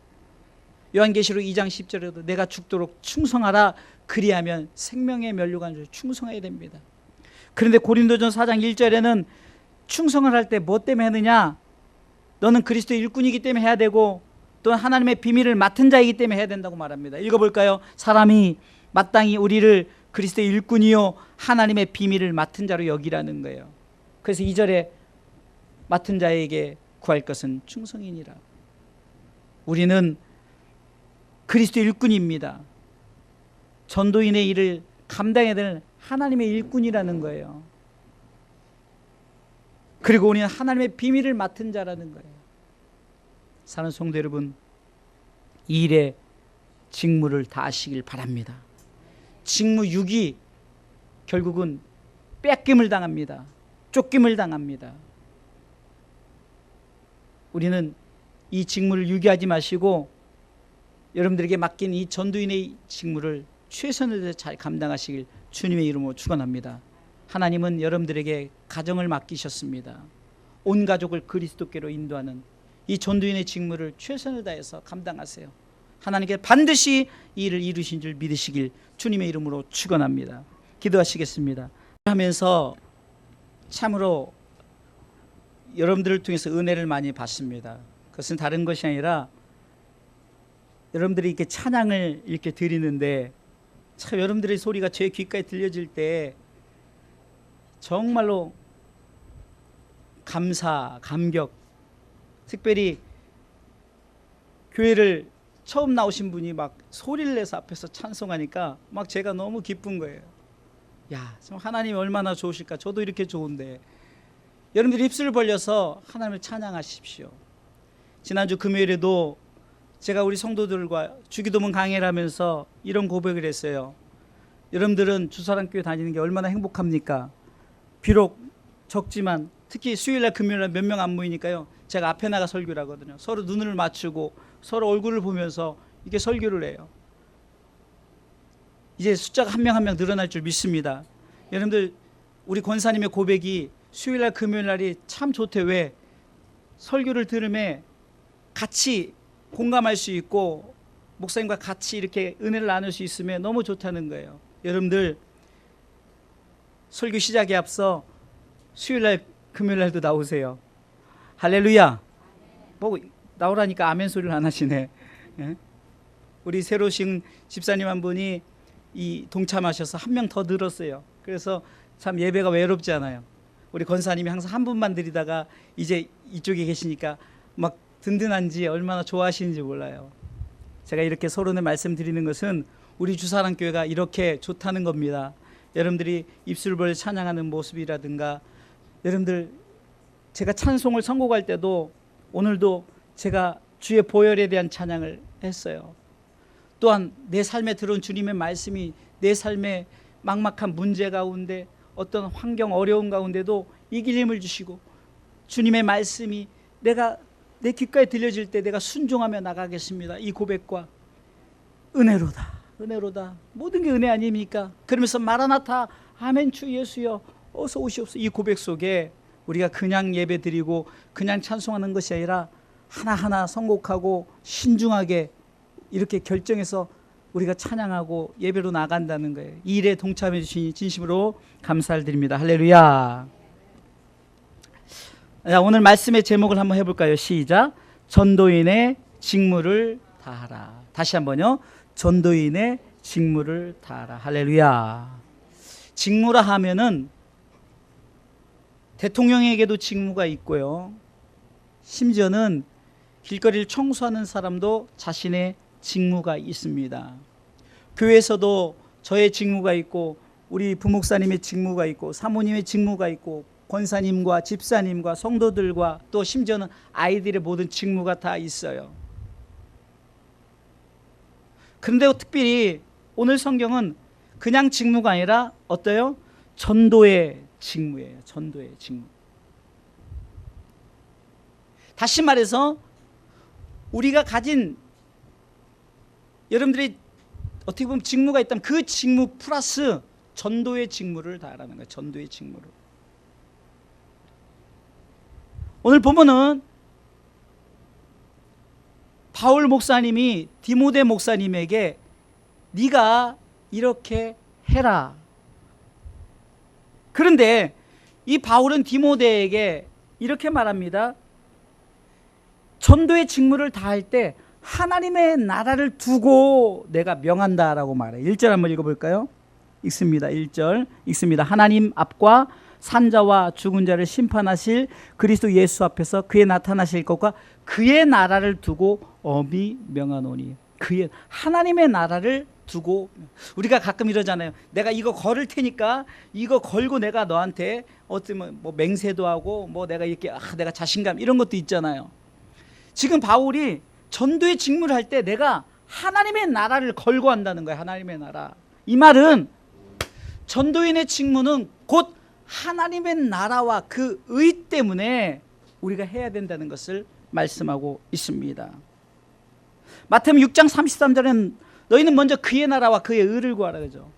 요한계시록 2장 10절에도 내가 죽도록 충성하라. 그리하면 생명의 면류관을 충성해야 됩니다. 그런데 고린도전서 4장 1절에는 충성을 할 때 뭐 때문에 하느냐? 너는 그리스도의 일꾼이기 때문에 해야 되고, 또한 하나님의 비밀을 맡은 자이기 때문에 해야 된다고 말합니다. 읽어볼까요? 사람이 마땅히 우리를 그리스도의 일꾼이요 하나님의 비밀을 맡은 자로 여기라는 거예요. 그래서 2절에 맡은 자에게 구할 것은 충성이니라. 우리는 그리스도의 일꾼입니다. 전도인의 일을 감당해야 되는 하나님의 일꾼이라는 거예요. 그리고 우리는 하나님의 비밀을 맡은 자라는 거예요. 사는 성도 여러분, 이 일에 직무를 다하시길 바랍니다. 직무유기, 결국은 뺏김을 당합니다. 쫓김을 당합니다. 우리는 이 직무를 유기하지 마시고 여러분들에게 맡긴 이 전도인의 직무를 최선을 다해 잘 감당하시길 주님의 이름으로 축원합니다. 하나님은 여러분들에게 가정을 맡기셨습니다. 온 가족을 그리스도께로 인도하는 이 전도인의 직무를 최선을 다해서 감당하세요. 하나님께 반드시 이 일을 이루신 줄 믿으시길 주님의 이름으로 축원합니다. 기도하시겠습니다. 하면서 참으로 여러분들을 통해서 은혜를 많이 받습니다. 그것은 다른 것이 아니라 여러분들이 이렇게 찬양을 이렇게 드리는데 참 여러분들의 소리가 제 귓가에 들려질 때 정말로 감사, 감격. 특별히 교회를 처음 나오신 분이 막 소리를 내서 앞에서 찬송하니까 막 제가 너무 기쁜 거예요. 야, 참 하나님이 얼마나 좋으실까. 저도 이렇게 좋은데. 여러분들이 입술을 벌려서 하나님을 찬양하십시오. 지난주 금요일에도 제가 우리 성도들과 주기도문 강해를 하면서 이런 고백을 했어요. 여러분들은 주사랑교회 다니는 게 얼마나 행복합니까? 비록 적지만 특히 수요일날 금요일날 몇 명 안 모이니까요, 제가 앞에 나가 설교를 하거든요. 서로 눈을 맞추고 서로 얼굴을 보면서 이게 설교를 해요. 이제 숫자가 한 명 한 명 늘어날 줄 믿습니다. 여러분들, 우리 권사님의 고백이 수요일날 금요일날이 참 좋대. 왜? 설교를 들으면 같이 공감할 수 있고 목사님과 같이 이렇게 은혜를 나눌 수 있으면 너무 좋다는 거예요. 여러분들, 설교 시작에 앞서 수요일날 금요일날도 나오세요. 할렐루야. 뭐 나오라니까 아멘 소리를 안 하시네. 예? 우리 새로 오신 집사님 한 분이 이 동참하셔서 한 명 더 늘었어요. 그래서 참 예배가 외롭지 않아요. 우리 권사님이 항상 한 분만 드리다가 이제 이쪽에 계시니까 막 든든한지 얼마나 좋아하시는지 몰라요. 제가 이렇게 서론에 말씀드리는 것은 우리 주사랑교회가 이렇게 좋다는 겁니다. 여러분들이 입술을 벌려 찬양하는 모습이라든가, 여러분들 제가 찬송을 선곡할 때도 오늘도 제가 주의 보혈에 대한 찬양을 했어요. 또한 내 삶에 들어온 주님의 말씀이 내 삶의 막막한 문제 가운데 어떤 환경 어려운 가운데도 이길 힘을 주시고 주님의 말씀이 내 귓가에 들려질 때 내가 순종하며 나가겠습니다. 이 고백과 은혜로다, 은혜로다. 모든 게 은혜 아닙니까? 그러면서 마라나타, 아멘 주 예수여 어서 오시옵소서. 이 고백 속에 우리가 그냥 예배 드리고 그냥 찬송하는 것이 아니라 하나하나 선곡하고 신중하게 이렇게 결정해서 우리가 찬양하고 예배로 나간다는 거예요. 이 일에 동참해 주시니 진심으로 감사를 드립니다. 할렐루야. 자, 오늘 말씀의 제목을 한번 해볼까요? 시작. 전도인의 직무를 다하라. 다시 한번요. 전도인의 직무를 다하라. 할렐루야. 직무라 하면은 대통령에게도 직무가 있고요. 심지어는 길거리를 청소하는 사람도 자신의 직무가 있습니다. 교회에서도 저의 직무가 있고 우리 부목사님의 직무가 있고 사모님의 직무가 있고 권사님과 집사님과 성도들과 또 심지어는 아이들의 모든 직무가 다 있어요. 그런데 특별히 오늘 성경은 그냥 직무가 아니라 어때요? 전도의 직무예요. 전도의 직무. 다시 말해서 우리가 가진, 여러분들이 어떻게 보면 직무가 있다면 그 직무 플러스 전도의 직무를 다하라는 거예요. 전도의 직무를. 오늘 보면은 바울 목사님이 디모데 목사님에게 네가 이렇게 해라. 그런데 이 바울은 디모데에게 이렇게 말합니다. 전도의 직무를 다할 때 하나님의 나라를 두고 내가 명한다라고 말해요. 1절 한번 읽어볼까요? 읽습니다. 1절 읽습니다. 하나님 앞과 산자와 죽은 자를 심판하실 그리스도 예수 앞에서 그의 나타나실 것과 그의 나라를 두고 엄히 명하노니. 그의 하나님의 나라를 두고. 우리가 가끔 이러잖아요. 내가 이거 걸을 테니까 이거 걸고 내가 너한테 어쩌면 뭐 맹세도 하고 뭐 내가 이렇게 내가 자신감 이런 것도 있잖아요. 지금 바울이 전도의 직무를 할 때 내가 하나님의 나라를 걸고 한다는 거예요. 하나님의 나라. 이 말은 전도인의 직무는 곧 하나님의 나라와 그 의 때문에 우리가 해야 된다는 것을 말씀하고 있습니다. 마태복음 6장 33절은 너희는 먼저 그의 나라와 그의 의를 구하라 그러죠.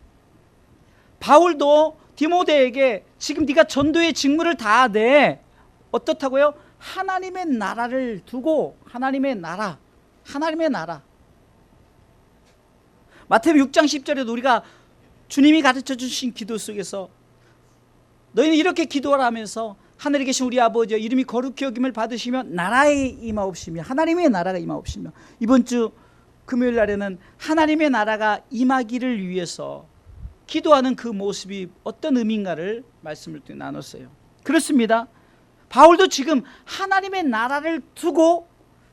바울도 디모데에게 지금 네가 전도의 직무를 다하되 어떻다고요? 하나님의 나라를 두고 하나님의 나라. 마태복음 6장 10절에도 우리가 주님이 가르쳐 주신 기도 속에서 너희는 이렇게 기도하라 하면서 하늘에 계신 우리 아버지여 이름이 거룩히 여김을 받으시며 나라에 임하옵시며 하나님의 나라가 임하옵시며 이번 주 금요일 날에는 하나님의 나라가 임하기를 위해서 기도하는 그 모습이 어떤 의미인가를 말씀을 나눴어요. 그렇습니다. 바울도 지금 하나님의 나라를 두고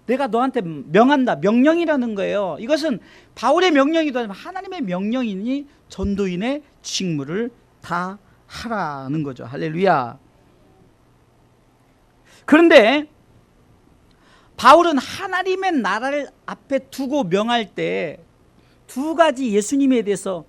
내가 너한테 명한다. 명령이라는 거예요. 이것은 바울의 명령이도 아니고 하나님의 명령이니 전도인의 직무를 다 하라는 거죠. 할렐루야. 그런데 바울은 하나님의 나라를 앞에 두고 명할 때 두 가지 예수님에 대해서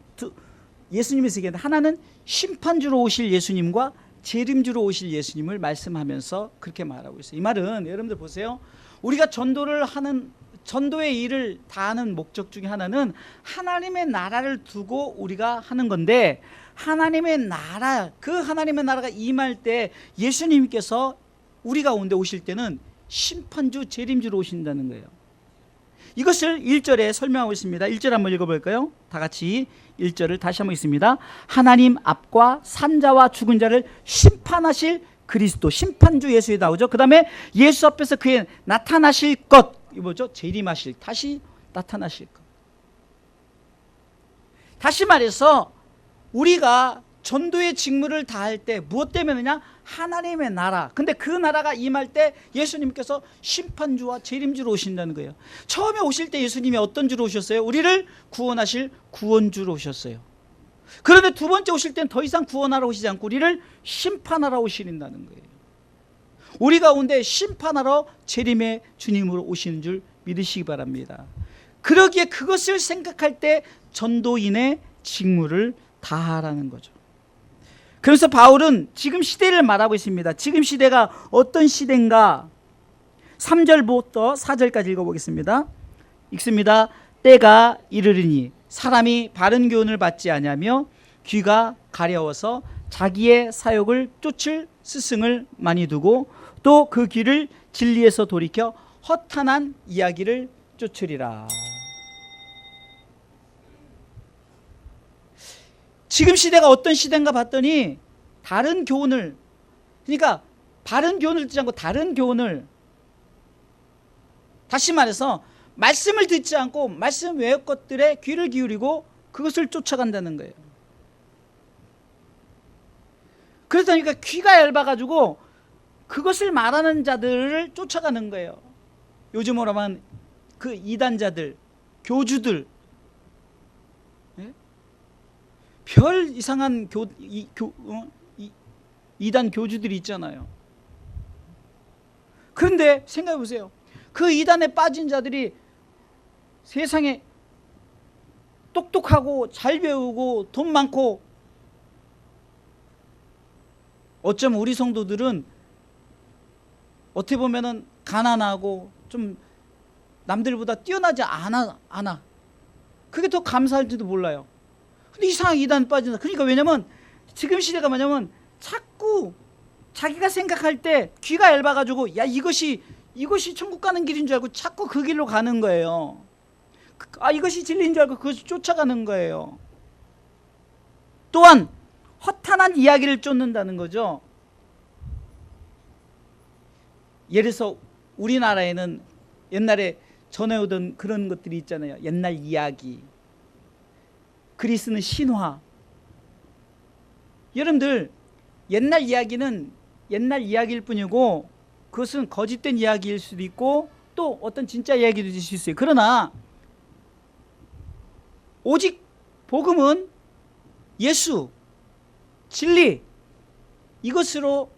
예수님에서 얘기하는데 하나는 심판주로 오실 예수님과 재림주로 오실 예수님을 말씀하면서 그렇게 말하고 있어요. 이 말은 여러분들 보세요. 우리가 전도의 일을 다하는 목적 중에 하나는 하나님의 나라를 두고 우리가 하는 건데 하나님의 나라, 그 하나님의 나라가 임할 때 예수님께서 우리 가운데 오실 때는 심판주, 재림주로 오신다는 거예요. 이것을 1절에 설명하고 있습니다. 1절 한번 읽어볼까요? 다 같이 1절을 다시 한번 읽습니다. 하나님 앞과 산자와 죽은 자를 심판하실 그리스도, 심판주 예수에 나오죠. 그 다음에 예수 앞에서 그의 나타나실 것, 이 뭐죠? 재림하실, 다시 나타나실 것. 다시 말해서 우리가 전도의 직무를 다할 때 무엇 때문이냐? 하나님의 나라. 근데 그 나라가 임할 때 예수님께서 심판주와 재림주로 오신다는 거예요. 처음에 오실 때 예수님이 어떤 주로 오셨어요? 우리를 구원하실 구원주로 오셨어요. 그런데 두 번째 오실 때는 더 이상 구원하러 오시지 않고 우리를 심판하러 오신다는 거예요. 우리 가운데 심판하러 재림의 주님으로 오시는 줄 믿으시기 바랍니다. 그러기에 그것을 생각할 때 전도인의 직무를 다하라는 거죠. 그래서 바울은 지금 시대를 말하고 있습니다. 지금 시대가 어떤 시대인가? 3절부터 4절까지 읽어보겠습니다. 읽습니다. 때가 이르리니 사람이 바른 교훈을 받지 아니하며 귀가 가려워서 자기의 사욕을 쫓을 스승을 많이 두고 또 그 귀를 진리에서 돌이켜 허탄한 이야기를 쫓으리라. 지금 시대가 어떤 시대인가 봤더니 다른 교훈을, 그러니까 바른 교훈을 듣지 않고 다른 교훈을, 다시 말해서 말씀을 듣지 않고 말씀 외의 것들에 귀를 기울이고 그것을 쫓아간다는 거예요. 그러니까 귀가 얇아가지고 그것을 말하는 자들을 쫓아가는 거예요. 요즘으로 하면 그 이단자들, 교주들, 별 이상한 이단 교주들이 있잖아요. 그런데 생각해 보세요. 그 이단에 빠진 자들이 세상에 똑똑하고 잘 배우고 돈 많고, 어쩌면 우리 성도들은 어떻게 보면은 가난하고 좀 남들보다 뛰어나지 않아. 그게 더 감사할지도 몰라요. 근데 이상하게 이단 빠진다. 그러니까 왜냐면 지금 시대가 뭐냐면 자꾸 자기가 생각할 때 귀가 얇아가지고 야 이것이 천국 가는 길인 줄 알고 자꾸 그 길로 가는 거예요. 이것이 진리인 줄 알고 그것을 쫓아가는 거예요. 또한 허탄한 이야기를 쫓는다는 거죠. 예를 들어서 우리나라에는 옛날에 전해오던 그런 것들이 있잖아요. 옛날 이야기, 그리스는 신화. 여러분들 옛날 이야기는 옛날 이야기일 뿐이고 그것은 거짓된 이야기일 수도 있고 또 어떤 진짜 이야기도 있을 수 있어요. 그러나 오직 복음은 예수, 진리, 이것으로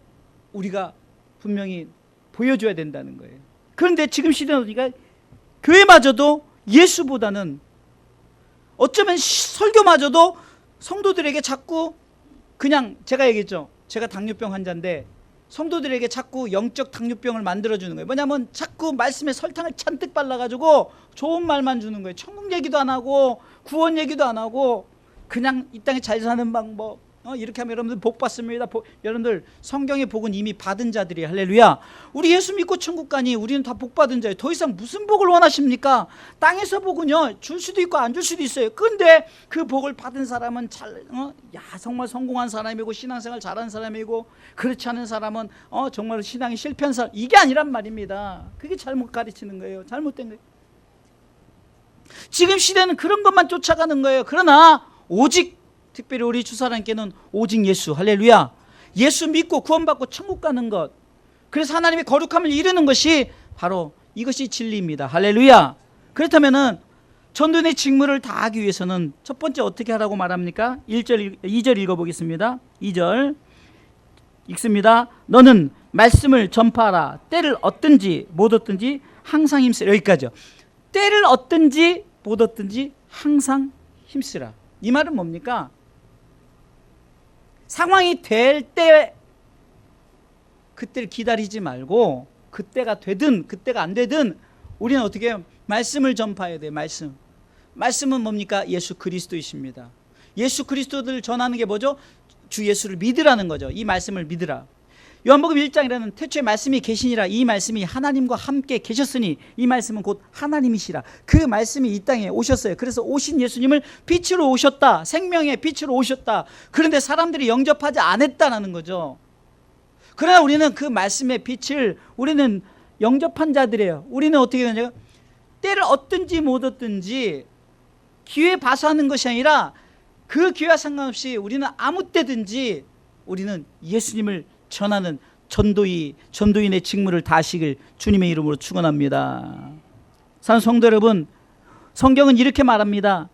우리가 분명히 보여줘야 된다는 거예요. 그런데 지금 시대는 우리가 교회마저도 예수보다는 어쩌면 설교마저도 성도들에게 자꾸 그냥 제가 얘기했죠. 제가 당뇨병 환자인데 성도들에게 자꾸 영적 당뇨병을 만들어주는 거예요. 뭐냐면 자꾸 말씀에 설탕을 잔뜩 발라가지고 좋은 말만 주는 거예요. 천국 얘기도 안 하고 구원 얘기도 안 하고 그냥 이 땅에 잘 사는 방법, 이렇게 하면 여러분들 복 받습니다. 여러분들 성경의 복은 이미 받은 자들이, 할렐루야. 우리 예수 믿고 천국 가니 우리는 다 복 받은 자예요. 더 이상 무슨 복을 원하십니까? 땅에서 복은요 줄 수도 있고 안 줄 수도 있어요. 근데 그 복을 받은 사람은 정말 성공한 사람이고 신앙생활 잘하는 사람이고, 그렇지 않은 사람은 정말 신앙이 실패한 사람, 이게 아니란 말입니다. 그게 잘못 가르치는 거예요. 잘못된 거예요. 지금 시대는 그런 것만 쫓아가는 거예요. 그러나 오직 특별히 우리 주사람께는 오직 예수, 할렐루야. 예수 믿고 구원받고 천국 가는 것, 그래서 하나님의 거룩함을 이루는 것이 바로 이것이 진리입니다. 할렐루야. 그렇다면은 전도의 직무를 다하기 위해서는 첫 번째 어떻게 하라고 말합니까? 2절 읽어보겠습니다. 2절 읽습니다. 너는 말씀을 전파하라. 때를 얻든지 못 얻든지 항상 힘쓰라. 여기까지요. 때를 얻든지 못 얻든지 항상 힘쓰라. 이 말은 뭡니까? 상황이 될 때 그때를 기다리지 말고, 그때가 되든 그때가 안 되든 우리는 어떻게 해요? 말씀을 전파해야 돼요. 말씀은 뭡니까? 예수 그리스도이십니다. 예수 그리스도를 전하는 게 뭐죠? 주 예수를 믿으라는 거죠. 이 말씀을 믿으라. 요한복음 1장이라는 태초에 말씀이 계시니라. 이 말씀이 하나님과 함께 계셨으니, 이 말씀은 곧 하나님이시라. 그 말씀이 이 땅에 오셨어요. 그래서 오신 예수님을 빛으로 오셨다. 생명의 빛으로 오셨다. 그런데 사람들이 영접하지 않았다는 거죠. 그러나 우리는 그 말씀의 빛을 우리는 영접한 자들이에요. 우리는 어떻게 되냐면 때를 얻든지 못 얻든지 기회 봐서 하는 것이 아니라 그 기회와 상관없이 우리는 아무 때든지 우리는 예수님을 전하는 전도인의 직무를 다하시길 주님의 이름으로 축원합니다. 사랑하는 성도 여러분, 성경은 이렇게 말합니다.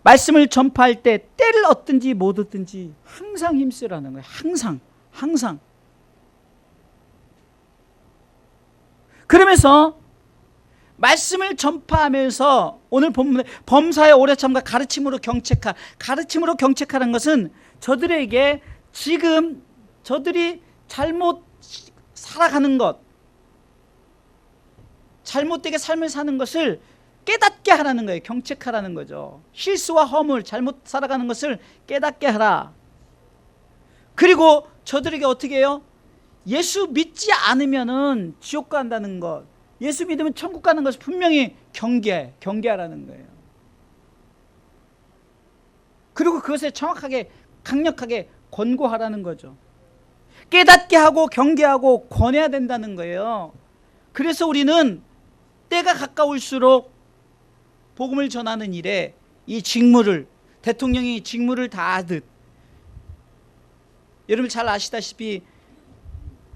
말씀을 전파할 때 때를 얻든지 못 얻든지 항상 힘쓰라는 거예요. 항상. 그러면서 말씀을 전파하면서 오늘 본문에 범사에 오래 참과 가르침으로 경책하는 것은 저들에게 지금 저들이 잘못 살아가는 것, 잘못되게 삶을 사는 것을 깨닫게 하라는 거예요. 경책하라는 거죠. 실수와 허물, 잘못 살아가는 것을 깨닫게 하라. 그리고 저들에게 어떻게 해요? 예수 믿지 않으면은 지옥 간다는 것, 예수 믿으면 천국 가는 것을 분명히 경계하라는 거예요. 그리고 그것에 정확하게 강력하게 권고하라는 거죠. 깨닫게 하고 경계하고 권해야 된다는 거예요. 그래서 우리는 때가 가까울수록 복음을 전하는 일에 이 직무를, 대통령이 직무를 다하듯, 여러분 잘 아시다시피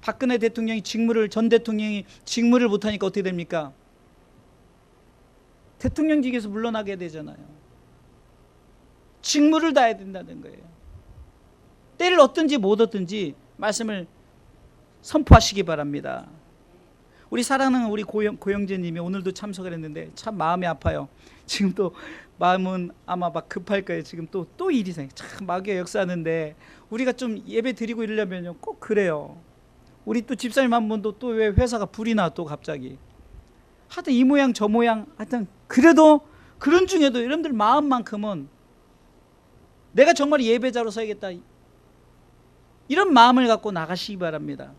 박근혜 대통령이 전 대통령이 직무를 못하니까 어떻게 됩니까? 대통령직에서 물러나게 되잖아요. 직무를 다해야 된다는 거예요. 때를 얻든지 못 얻든지 말씀을 선포하시기 바랍니다. 우리 사랑하는 우리 고영재님이 오늘도 참석을 했는데 참 마음이 아파요. 지금 또 마음은 아마 막 급할 거예요. 지금 또 일이 생겨. 참 마귀가 역사하는데 우리가 좀 예배 드리고 이러려면요 꼭 그래요. 우리 또 집사님 한 분도 또 왜 회사가 불이 나 또 갑자기. 하여튼 이 모양 저 모양, 하여튼 그래도 그런 중에도 여러분들 마음만큼은 내가 정말 예배자로 서야겠다, 이런 마음을 갖고 나가시기 바랍니다.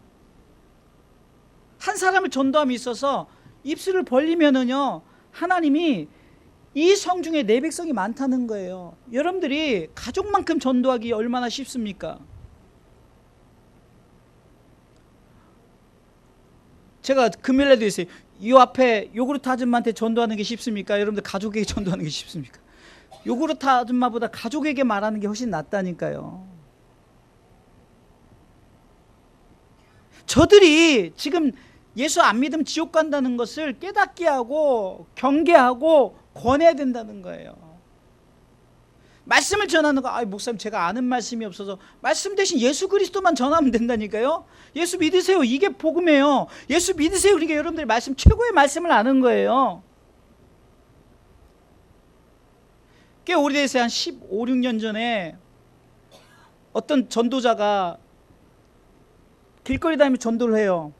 한 사람을 전도함에 있어서 입술을 벌리면은요 하나님이 이 성중에 내 백성이 많다는 거예요. 여러분들이 가족만큼 전도하기 얼마나 쉽습니까? 제가 금요일에도 있어요. 이 앞에 요구르트 아줌마한테 전도하는 게 쉽습니까? 여러분들 가족에게 전도하는 게 쉽습니까? 요구르트 아줌마보다 가족에게 말하는 게 훨씬 낫다니까요. 저들이 지금 예수 안 믿으면 지옥 간다는 것을 깨닫게 하고 경계하고 권해야 된다는 거예요. 말씀을 전하는 거, 목사님 제가 아는 말씀이 없어서 말씀 대신 예수 그리스도만 전하면 된다니까요. 예수 믿으세요. 이게 복음이에요. 예수 믿으세요. 그러니까 여러분들이 말씀, 최고의 말씀을 아는 거예요. 꽤 오래돼서 한 15, 16년 전에 어떤 전도자가 길거리 다니며 전도를 해요.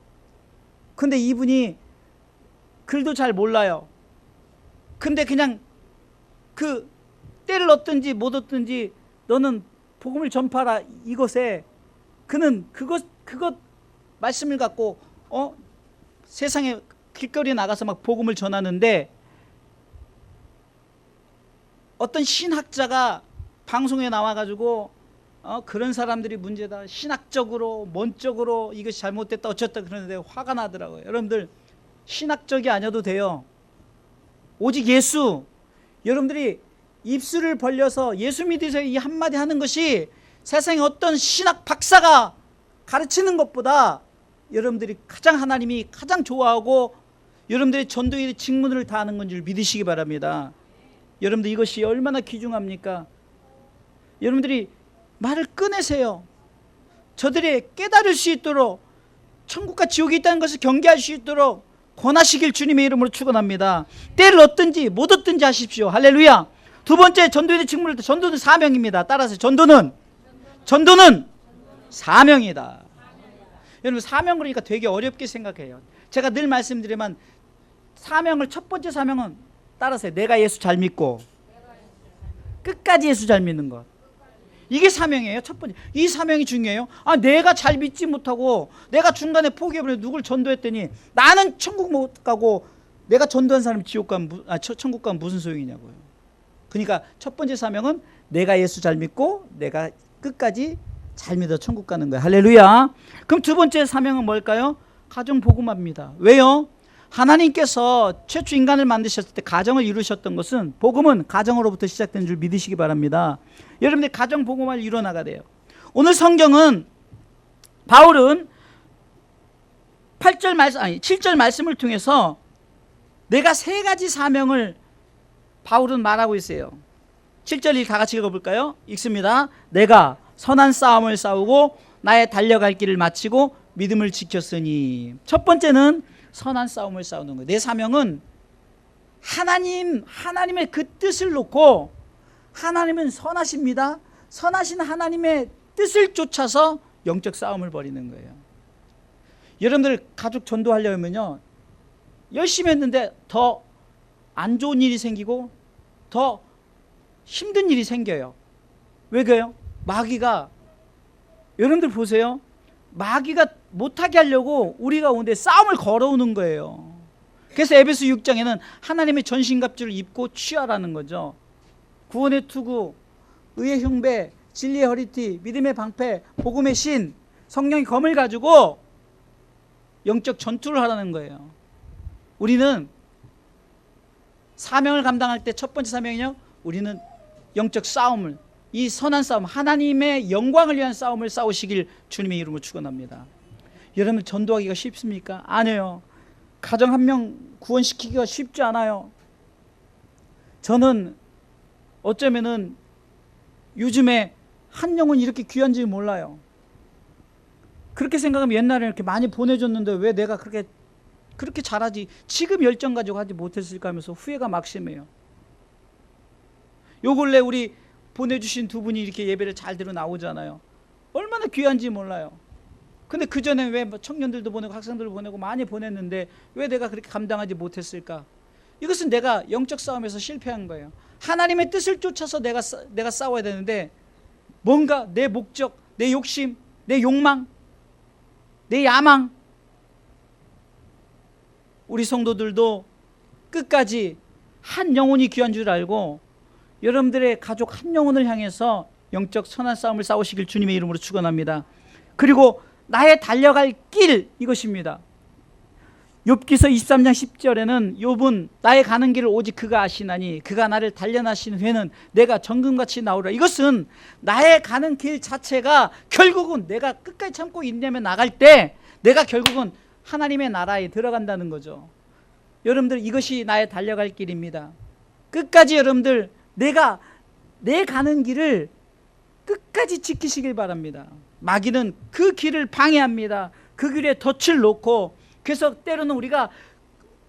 근데 이분이 글도 잘 몰라요. 근데 그냥 그 때를 얻든지 못 얻든지 너는 복음을 전파라, 이것에 그는 그것 말씀을 갖고 세상에 길거리에 나가서 막 복음을 전하는데, 어떤 신학자가 방송에 나와가지고 그런 사람들이 문제다, 신학적으로 뭔적으로 이것이 잘못됐다 어쩌다 그러는데 화가 나더라고요. 여러분들 신학적이 아니어도 돼요. 오직 예수, 여러분들이 입술을 벌려서 예수 믿으세요 이 한마디 하는 것이 세상에 어떤 신학 박사가 가르치는 것보다 여러분들이 가장, 하나님이 가장 좋아하고 여러분들의 전도의 직분을 다하는 건 줄 믿으시기 바랍니다. 여러분들 이것이 얼마나 귀중합니까? 여러분들이 말을 꺼내세요. 저들이 깨달을 수 있도록, 천국과 지옥이 있다는 것을 경계할 수 있도록 권하시길 주님의 이름으로 축원합니다. 때를 얻든지 못 얻든지 하십시오. 할렐루야. 두 번째, 전도의 직분을, 전도는 사명입니다. 따라서 전도는 사명이다. 여러분 사명 그러니까 되게 어렵게 생각해요. 제가 늘 말씀드리면 사명을, 첫 번째 사명은 따라서 내가 예수 잘 믿고 끝까지 예수 잘 믿는 것, 이게 사명이에요. 첫 번째, 이 사명이 중요해요. 내가 잘 믿지 못하고 내가 중간에 포기해버려 누굴 전도했더니 나는 천국 못 가고 내가 전도한 사람이 지옥 가면 천국 가면 무슨 소용이냐고요. 그러니까 첫 번째 사명은 내가 예수 잘 믿고 내가 끝까지 잘 믿어 천국 가는 거예요. 할렐루야. 그럼 두 번째 사명은 뭘까요? 가정 복음화입니다. 왜요? 하나님께서 최초 인간을 만드셨을 때 가정을 이루셨던 것은, 복음은 가정으로부터 시작된 줄 믿으시기 바랍니다. 여러분들 가정 복음화를 이뤄나가야 돼요. 오늘 성경은, 바울은 7절 말씀을 통해서 내가 세 가지 사명을 바울은 말하고 있어요. 7절 다 같이 읽어볼까요? 읽습니다. 내가 선한 싸움을 싸우고 나의 달려갈 길을 마치고 믿음을 지켰으니. 첫 번째는 선한 싸움을 싸우는 거예요. 내 사명은 하나님의 그 뜻을 놓고, 하나님은 선하십니다. 선하신 하나님의 뜻을 쫓아서 영적 싸움을 벌이는 거예요. 여러분들 가족 전도하려면요, 열심히 했는데 더 안 좋은 일이 생기고 더 힘든 일이 생겨요. 왜 그래요? 마귀가, 여러분들 보세요. 마귀가 못하게 하려고 우리가 오는데 싸움을 걸어오는 거예요. 그래서 에베소 6장에는 하나님의 전신갑주를 입고 취하라는 거죠. 구원의 투구, 의의 흉배, 진리의 허리띠, 믿음의 방패, 복음의 신, 성령의 검을 가지고 영적 전투를 하라는 거예요. 우리는 사명을 감당할 때 첫 번째 사명이요, 우리는 영적 싸움을, 이 선한 싸움, 하나님의 영광을 위한 싸움을 싸우시길 주님의 이름으로 축원합니다. 여러분 전도하기가 쉽습니까? 아니에요. 가정 한 명 구원시키기가 쉽지 않아요. 저는 어쩌면은 요즘에 한 영혼이 이렇게 귀한지 몰라요. 그렇게 생각하면 옛날에 이렇게 많이 보내줬는데 왜 내가 그렇게 잘하지, 지금 열정 가지고 하지 못했을까 하면서 후회가 막심해요. 요 근래 우리 보내주신 두 분이 이렇게 예배를 잘 들어 나오잖아요. 얼마나 귀한지 몰라요. 근데 그 전에 왜 청년들도 보내고 학생들도 보내고 많이 보냈는데 왜 내가 그렇게 감당하지 못했을까? 이것은 내가 영적 싸움에서 실패한 거예요. 하나님의 뜻을 쫓아서 내가 싸워야 되는데, 뭔가 내 목적, 내 욕심, 내 욕망, 내 야망. 우리 성도들도 끝까지 한 영혼이 귀한 줄 알고 여러분들의 가족 한 영혼을 향해서 영적 선한 싸움을 싸우시길 주님의 이름으로 축원합니다. 그리고 나의 달려갈 길, 이것입니다. 욥기서 23장 10절에는 욥은 나의 가는 길을 오직 그가 아시나니 그가 나를 단련하신 후에는 내가 정금같이 나오리라. 이것은 나의 가는 길 자체가 결국은 내가 끝까지 참고 인내하며 나갈 때 내가 결국은 하나님의 나라에 들어간다는 거죠. 여러분들 이것이 나의 달려갈 길입니다. 끝까지 여러분들 내가 내 가는 길을 끝까지 지키시길 바랍니다. 마귀는 그 길을 방해합니다. 그 길에 덫을 놓고, 그래서 때로는 우리가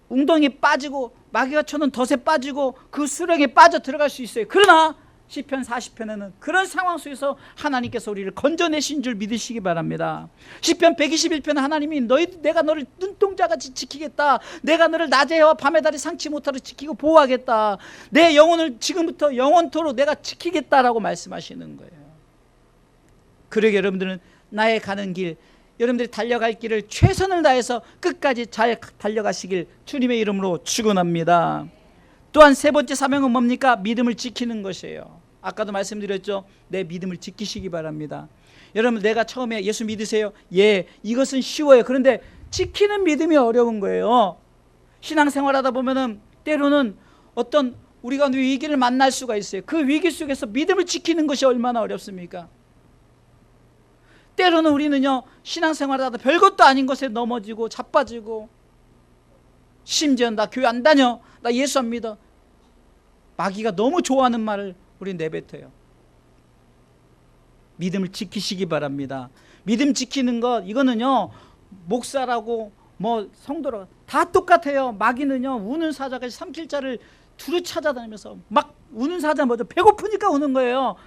웅덩이에 빠지고 마귀가 쳐는 덫에 빠지고 그 수렁에 빠져 들어갈 수 있어요. 그러나 시편 40편에는 그런 상황 속에서 하나님께서 우리를 건져내신 줄 믿으시기 바랍니다. 시편 121편은 하나님이 내가 너를 눈동자같이 지키겠다. 내가 너를 낮의 해와 밤의 달이 상치 못하도록 지키고 보호하겠다. 내 영혼을 지금부터 영원토록 내가 지키겠다라고 말씀하시는 거예요. 그러게 여러분들은 나의 가는 길, 여러분들이 달려갈 길을 최선을 다해서 끝까지 잘 달려가시길 주님의 이름으로 축원합니다. 또한 세 번째 사명은 뭡니까? 믿음을 지키는 것이에요. 아까도 말씀드렸죠. 내 믿음을 지키시기 바랍니다. 여러분, 내가 처음에 예수 믿으세요? 예, 이것은 쉬워요. 그런데 지키는 믿음이 어려운 거예요. 신앙생활하다 보면은 때로는 어떤 우리가 위기를 만날 수가 있어요. 그 위기 속에서 믿음을 지키는 것이 얼마나 어렵습니까? 때로는 우리는요, 신앙생활하다 별것도 아닌 것에 넘어지고 자빠지고, 심지어 나 교회 안 다녀, 나 예수 안 믿어, 마귀가 너무 좋아하는 말을 우리는 내뱉어요. 믿음을 지키시기 바랍니다. 믿음 지키는 것, 이거는요, 목사라고 뭐 성도라고 다 똑같아요. 마귀는요, 우는 사자가 삼킬 자를 두루 찾아다니면서 막 우는 사자 뭐죠? 배고프니까 우는 거예요.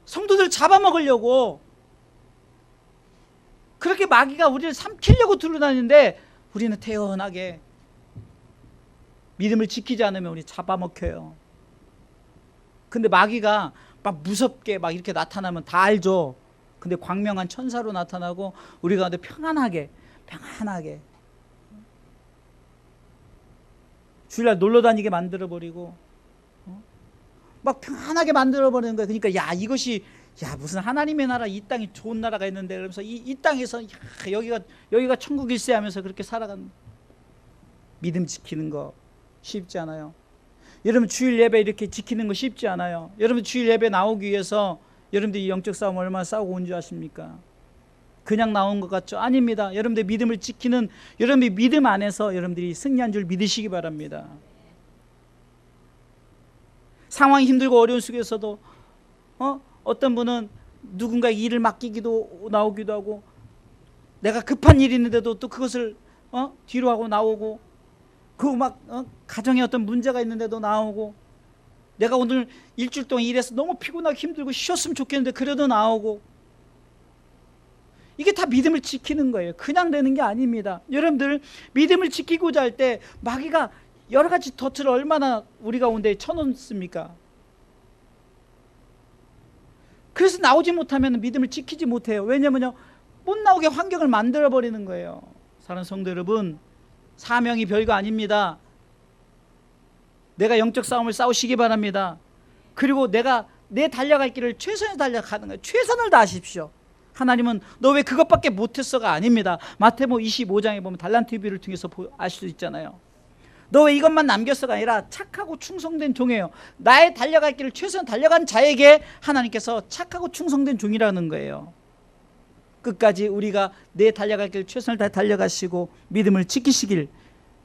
성도들 잡아먹으려고. 그렇게 마귀가 우리를 삼키려고 두루다니는데 우리는 태연하게 믿음을 지키지 않으면 우리 잡아먹혀요. 근데 마귀가 막 무섭게 막 이렇게 나타나면 다 알죠. 근데 광명한 천사로 나타나고 우리 가운데 평안하게 주일날 놀러 다니게 만들어버리고 막 평안하게 만들어버리는 거예요. 그러니까 야, 이것이 무슨 하나님의 나라, 이 땅이 좋은 나라가 있는데, 그러면서 이 땅에서 여기가 천국일세 하면서 그렇게 살아가는. 믿음 지키는 거 쉽지 않아요. 여러분, 주일 예배 이렇게 지키는 거 쉽지 않아요. 여러분, 주일 예배 나오기 위해서 여러분들이 영적 싸움 얼마나 싸우고 온 줄 아십니까? 그냥 나온 것 같죠? 아닙니다. 여러분들 믿음을 지키는, 여러분들이 믿음 안에서 여러분들이 승리한 줄 믿으시기 바랍니다. 상황이 힘들고 어려운 속에서도 어떤 분은 누군가에게 일을 맡기기도 나오기도 하고, 내가 급한 일이 있는데도 또 그것을 뒤로 하고 나오고, 가정에 어떤 문제가 있는데도 나오고, 내가 오늘 일주일 동안 일해서 너무 피곤하고 힘들고 쉬었으면 좋겠는데 그래도 나오고. 이게 다 믿음을 지키는 거예요. 그냥 되는 게 아닙니다. 여러분들 믿음을 지키고자 할 때 마귀가 여러 가지 덫을 얼마나 우리 가운데 쳐놓습니까? 그래서 나오지 못하면 믿음을 지키지 못해요. 왜냐면요, 못 나오게 환경을 만들어버리는 거예요. 사랑하는 성도 여러분, 사명이 별거 아닙니다. 내가 영적 싸움을 싸우시기 바랍니다. 그리고 내가 내 달려갈 길을 최선을 달려가는 거예요. 최선을 다하십시오. 하나님은 너 왜 그것밖에 못했어가 아닙니다. 마태복음 25장에 보면 달란트 비유를 통해서 알 수 있잖아요. 너 왜 이것만 남겼어가 아니라 착하고 충성된 종이에요. 나의 달려갈 길을 최선을 달려간 자에게 하나님께서 착하고 충성된 종이라는 거예요. 끝까지 우리가 내 달려갈 길을 최선을 다해 달려가시고 믿음을 지키시길,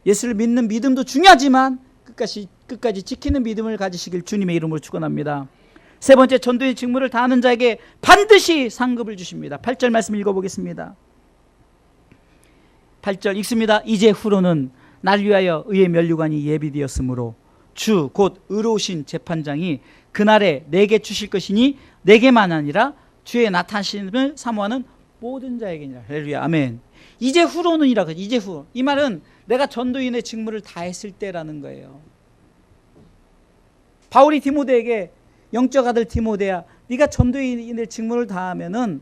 예수를 믿는 믿음도 중요하지만 끝까지 지키는 믿음을 가지시길 주님의 이름으로 축원합니다. 세 번째, 전도의 직무를 다하는 자에게 반드시 상급을 주십니다. 8절 말씀 읽어보겠습니다. 8절 읽습니다. 이제 후로는 날 위하여 의의 면류관이 예비되었으므로 주 곧 의로우신 재판장이 그날에 내게 주실 것이니 내게만 아니라 주의 나타나심을 사모하는 모든 자에게니라. 할렐루야, 아멘. 이제 후로는이라 그러죠. 이제 후, 이 말은 내가 전도인의 직무를 다했을 때라는 거예요. 바울이 디모데에게 영적 아들 디모데야, 네가 전도인의 직무를 다하면은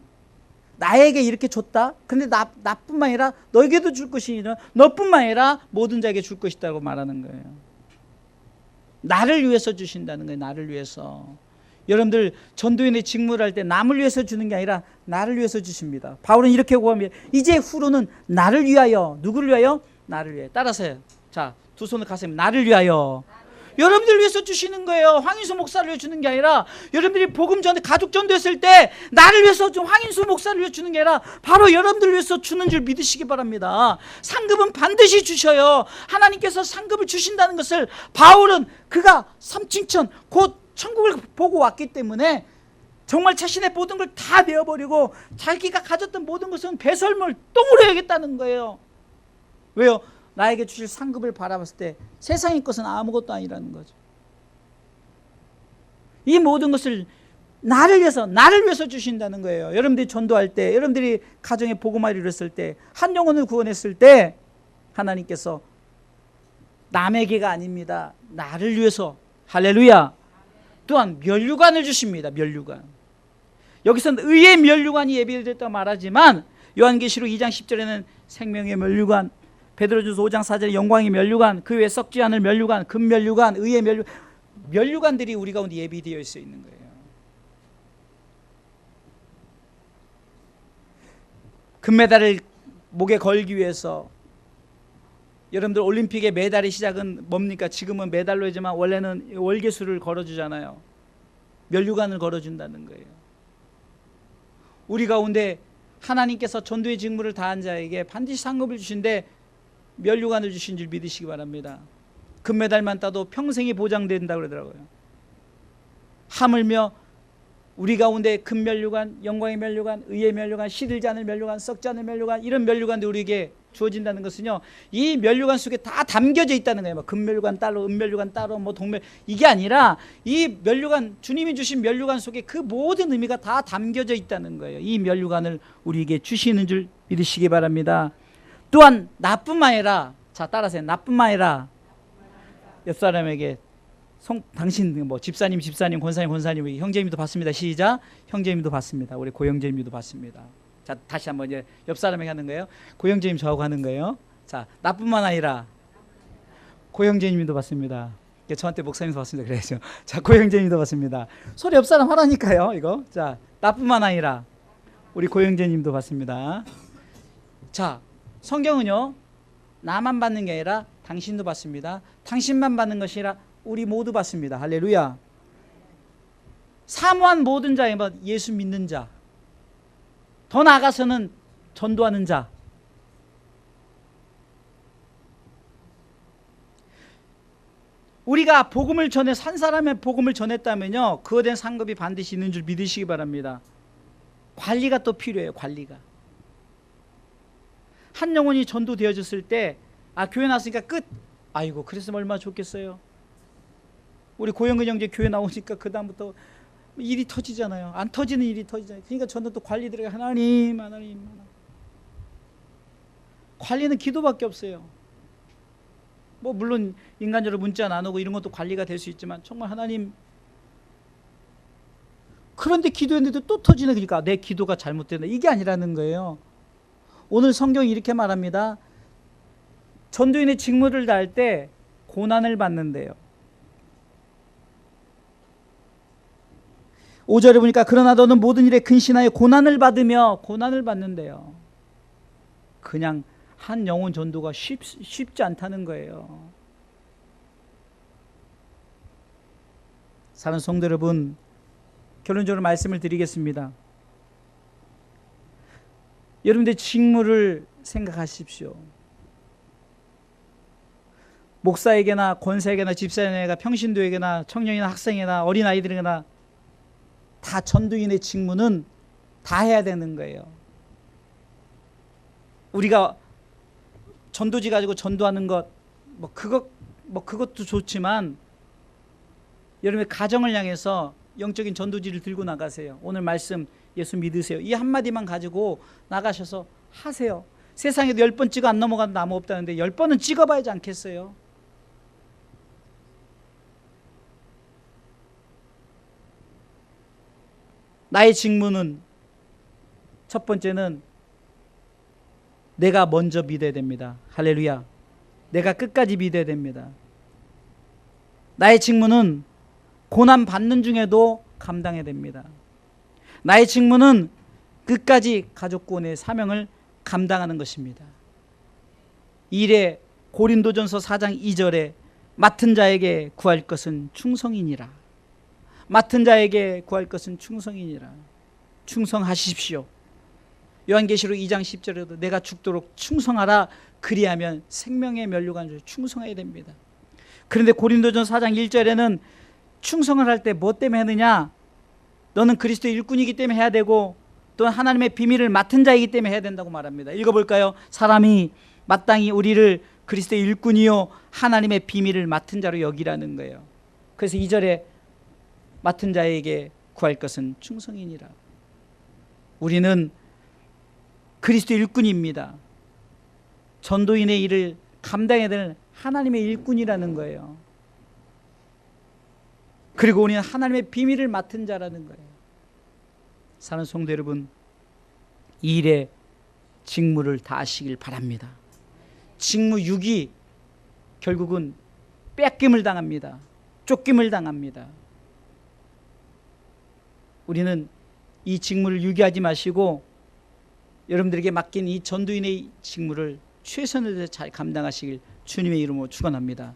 나에게 이렇게 줬다. 근데 나뿐만 아니라 너에게도 줄 것이니 너뿐만 아니라 모든 자에게 줄 것이다고 말하는 거예요. 나를 위해서 주신다는 거예요. 나를 위해서. 여러분들 전도인의 직무를 할 때 남을 위해서 주는 게 아니라 나를 위해서 주십니다. 바울은 이렇게 고합니다. 이제 후로는 나를 위하여. 누구를 위하여? 나를 위하여. 따라서요. 자, 두 손을 가슴에. 나를 위하여. 여러분들 위해서 주시는 거예요. 황인수 목사를 위해 주는 게 아니라, 여러분들이 복음 전에 가족 전도했을 때 나를 위해서 좀 황인수 목사를 위해 주는 게 아니라 바로 여러분들 위해서 주는 줄 믿으시기 바랍니다. 상급은 반드시 주셔요. 하나님께서 상급을 주신다는 것을 바울은 그가 삼층천 곧 천국을 보고 왔기 때문에 정말 자신의 모든 걸 다 내어버리고 자기가 가졌던 모든 것은 배설물 똥으로 여겼다는 거예요. 왜요? 나에게 주실 상급을 바라봤을 때 세상의 것은 아무것도 아니라는 거죠. 이 모든 것을 나를 위해서 주신다는 거예요. 여러분들이 전도할 때, 여러분들이 가정에 복음화를 이뤘을 때, 한 영혼을 구원했을 때 하나님께서 남에게가 아닙니다. 나를 위해서, 할렐루야, 또한 면류관을 주십니다. 면류관. 여기서는 의의 면류관이 예비됐다고 말하지만 요한계시록 2장 10절에는 생명의 면류관, 베드로전서 5장 4절에 영광의 면류관, 그 외에 썩지 않을 면류관, 금면류관, 의의 면류관들이 우리 가운데 예비되어 있는 거예요. 금메달을 목에 걸기 위해서, 여러분들 올림픽의 메달의 시작은 뭡니까? 지금은 메달로 하지만 원래는 월계수를 걸어주잖아요. 면류관을 걸어준다는 거예요. 우리 가운데 하나님께서 전도의 직무를 다한 자에게 반드시 상급을 주신데 면류관을 주신 줄 믿으시기 바랍니다. 금메달만 따도 평생이 보장된다고 그러더라고요. 하물며 우리 가운데 금면류관, 영광의 면류관, 의의 면류관, 시들지 않을 면류관, 썩지 않을 면류관, 이런 면류관도 우리에게 주어진다는 것은요, 이 면류관 속에 다 담겨져 있다는 거예요. 금면류관 따로, 은면류관 따로, 동면, 이게 아니라 이 면류관, 주님이 주신 면류관 속에 그 모든 의미가 다 담겨져 있다는 거예요. 이 면류관을 우리에게 주시는 줄 믿으시기 바랍니다. 또한 나뿐만 아니라, 자 따라하세요. 나뿐만 아니라 옆 사람에게 당신 집사님, 권사님, 형제님도 받습니다. 시작. 형제님도 받습니다. 우리 고형제님도 받습니다. 자, 다시 한번 이제 옆 사람에게 하는 거예요. 고형제님 저하고 하는 거예요. 자, 나뿐만 아니라 고형제님도 받습니다. 저한테 목사님도 받습니다. 그래야죠. 자, 고형제님도 받습니다. 소리 옆 사람 하라니까요. 이거. 자, 나뿐만 아니라 우리 고형제님도 받습니다. 자, 성경은요, 나만 받는 게 아니라 당신도 받습니다. 당신만 받는 것이 아니라 우리 모두 받습니다. 할렐루야. 사모한 모든 자에 예수 믿는 자, 더 나아가서는 전도하는 자, 우리가 복음을 한 사람의 복음을 전했다면요, 그에 대한 상급이 반드시 있는 줄 믿으시기 바랍니다. 관리가 또 필요해요. 관리가. 한 영혼이 전도되어졌을 때, 교회 나왔으니까 끝. 아이고, 그랬으면 얼마나 좋겠어요. 우리 고영근 형제 교회 나오니까 그 다음부터 일이 터지잖아요. 안 터지는 일이 터지잖아요. 그러니까 저는 또 관리 들어가. 하나님. 관리는 기도밖에 없어요. 물론 인간적으로 문자 나누고 이런 것도 관리가 될 수 있지만 정말 하나님, 그런데 기도했는데 또 터지네. 그러니까 내 기도가 잘못됐네. 이게 아니라는 거예요. 오늘 성경이 이렇게 말합니다. 전도인의 직무를 다할 때 고난을 받는데요. 5절에 보니까 그러나 너는 모든 일에 근신하여 고난을 받는데요. 그냥 한 영혼 전도가 쉽지 않다는 거예요. 사랑하는 성도 여러분, 결론적으로 말씀을 드리겠습니다. 여러분들의 직무를 생각하십시오. 목사에게나 권사에게나 집사에게나 평신도에게나 청년이나 학생이나 어린아이들에게나 다 전도인의 직무는 다 해야 되는 거예요. 우리가 전도지 가지고 전도하는 것, 그것도 좋지만 여러분의 가정을 향해서 영적인 전도지를 들고 나가세요. 오늘 말씀 예수 믿으세요. 이 한마디만 가지고 나가셔서 하세요. 세상에도 10번 찍어 안 넘어가도 나무 없다는데 10번은 찍어봐야지 않겠어요? 나의 직무는 첫 번째는 내가 먼저 믿어야 됩니다. 할렐루야. 내가 끝까지 믿어야 됩니다. 나의 직무는 고난 받는 중에도 감당해야 됩니다. 나의 직무는 끝까지 가족 구원의 사명을 감당하는 것입니다. 1에 고린도전서 4장 2절에 맡은 자에게 구할 것은 충성이니라. 맡은 자에게 구할 것은 충성이니라. 충성하십시오. 요한계시록 2장 10절에도 내가 죽도록 충성하라. 그리하면 생명의 면류관을 충성해야 됩니다. 그런데 고린도전서 4장 1절에는 충성을 할 때 뭐 때문에 하느냐? 너는 그리스도의 일꾼이기 때문에 해야 되고 또한 하나님의 비밀을 맡은 자이기 때문에 해야 된다고 말합니다. 읽어볼까요? 사람이 마땅히 우리를 그리스도의 일꾼이요 하나님의 비밀을 맡은 자로 여기라는 거예요. 그래서 2절에 맡은 자에게 구할 것은 충성이니라. 우리는 그리스도의 일꾼입니다. 전도인의 일을 감당해야 되는 하나님의 일꾼이라는 거예요. 그리고 우리는 하나님의 비밀을 맡은 자라는 거예요. 사는 성도 여러분, 이 일에 직무를 다하시길 바랍니다. 직무 유기, 결국은 뺏김을 당합니다. 쫓김을 당합니다. 우리는 이 직무를 유기하지 마시고 여러분들에게 맡긴 이 전도인의 직무를 최선을 다해 잘 감당하시길 주님의 이름으로 축원합니다.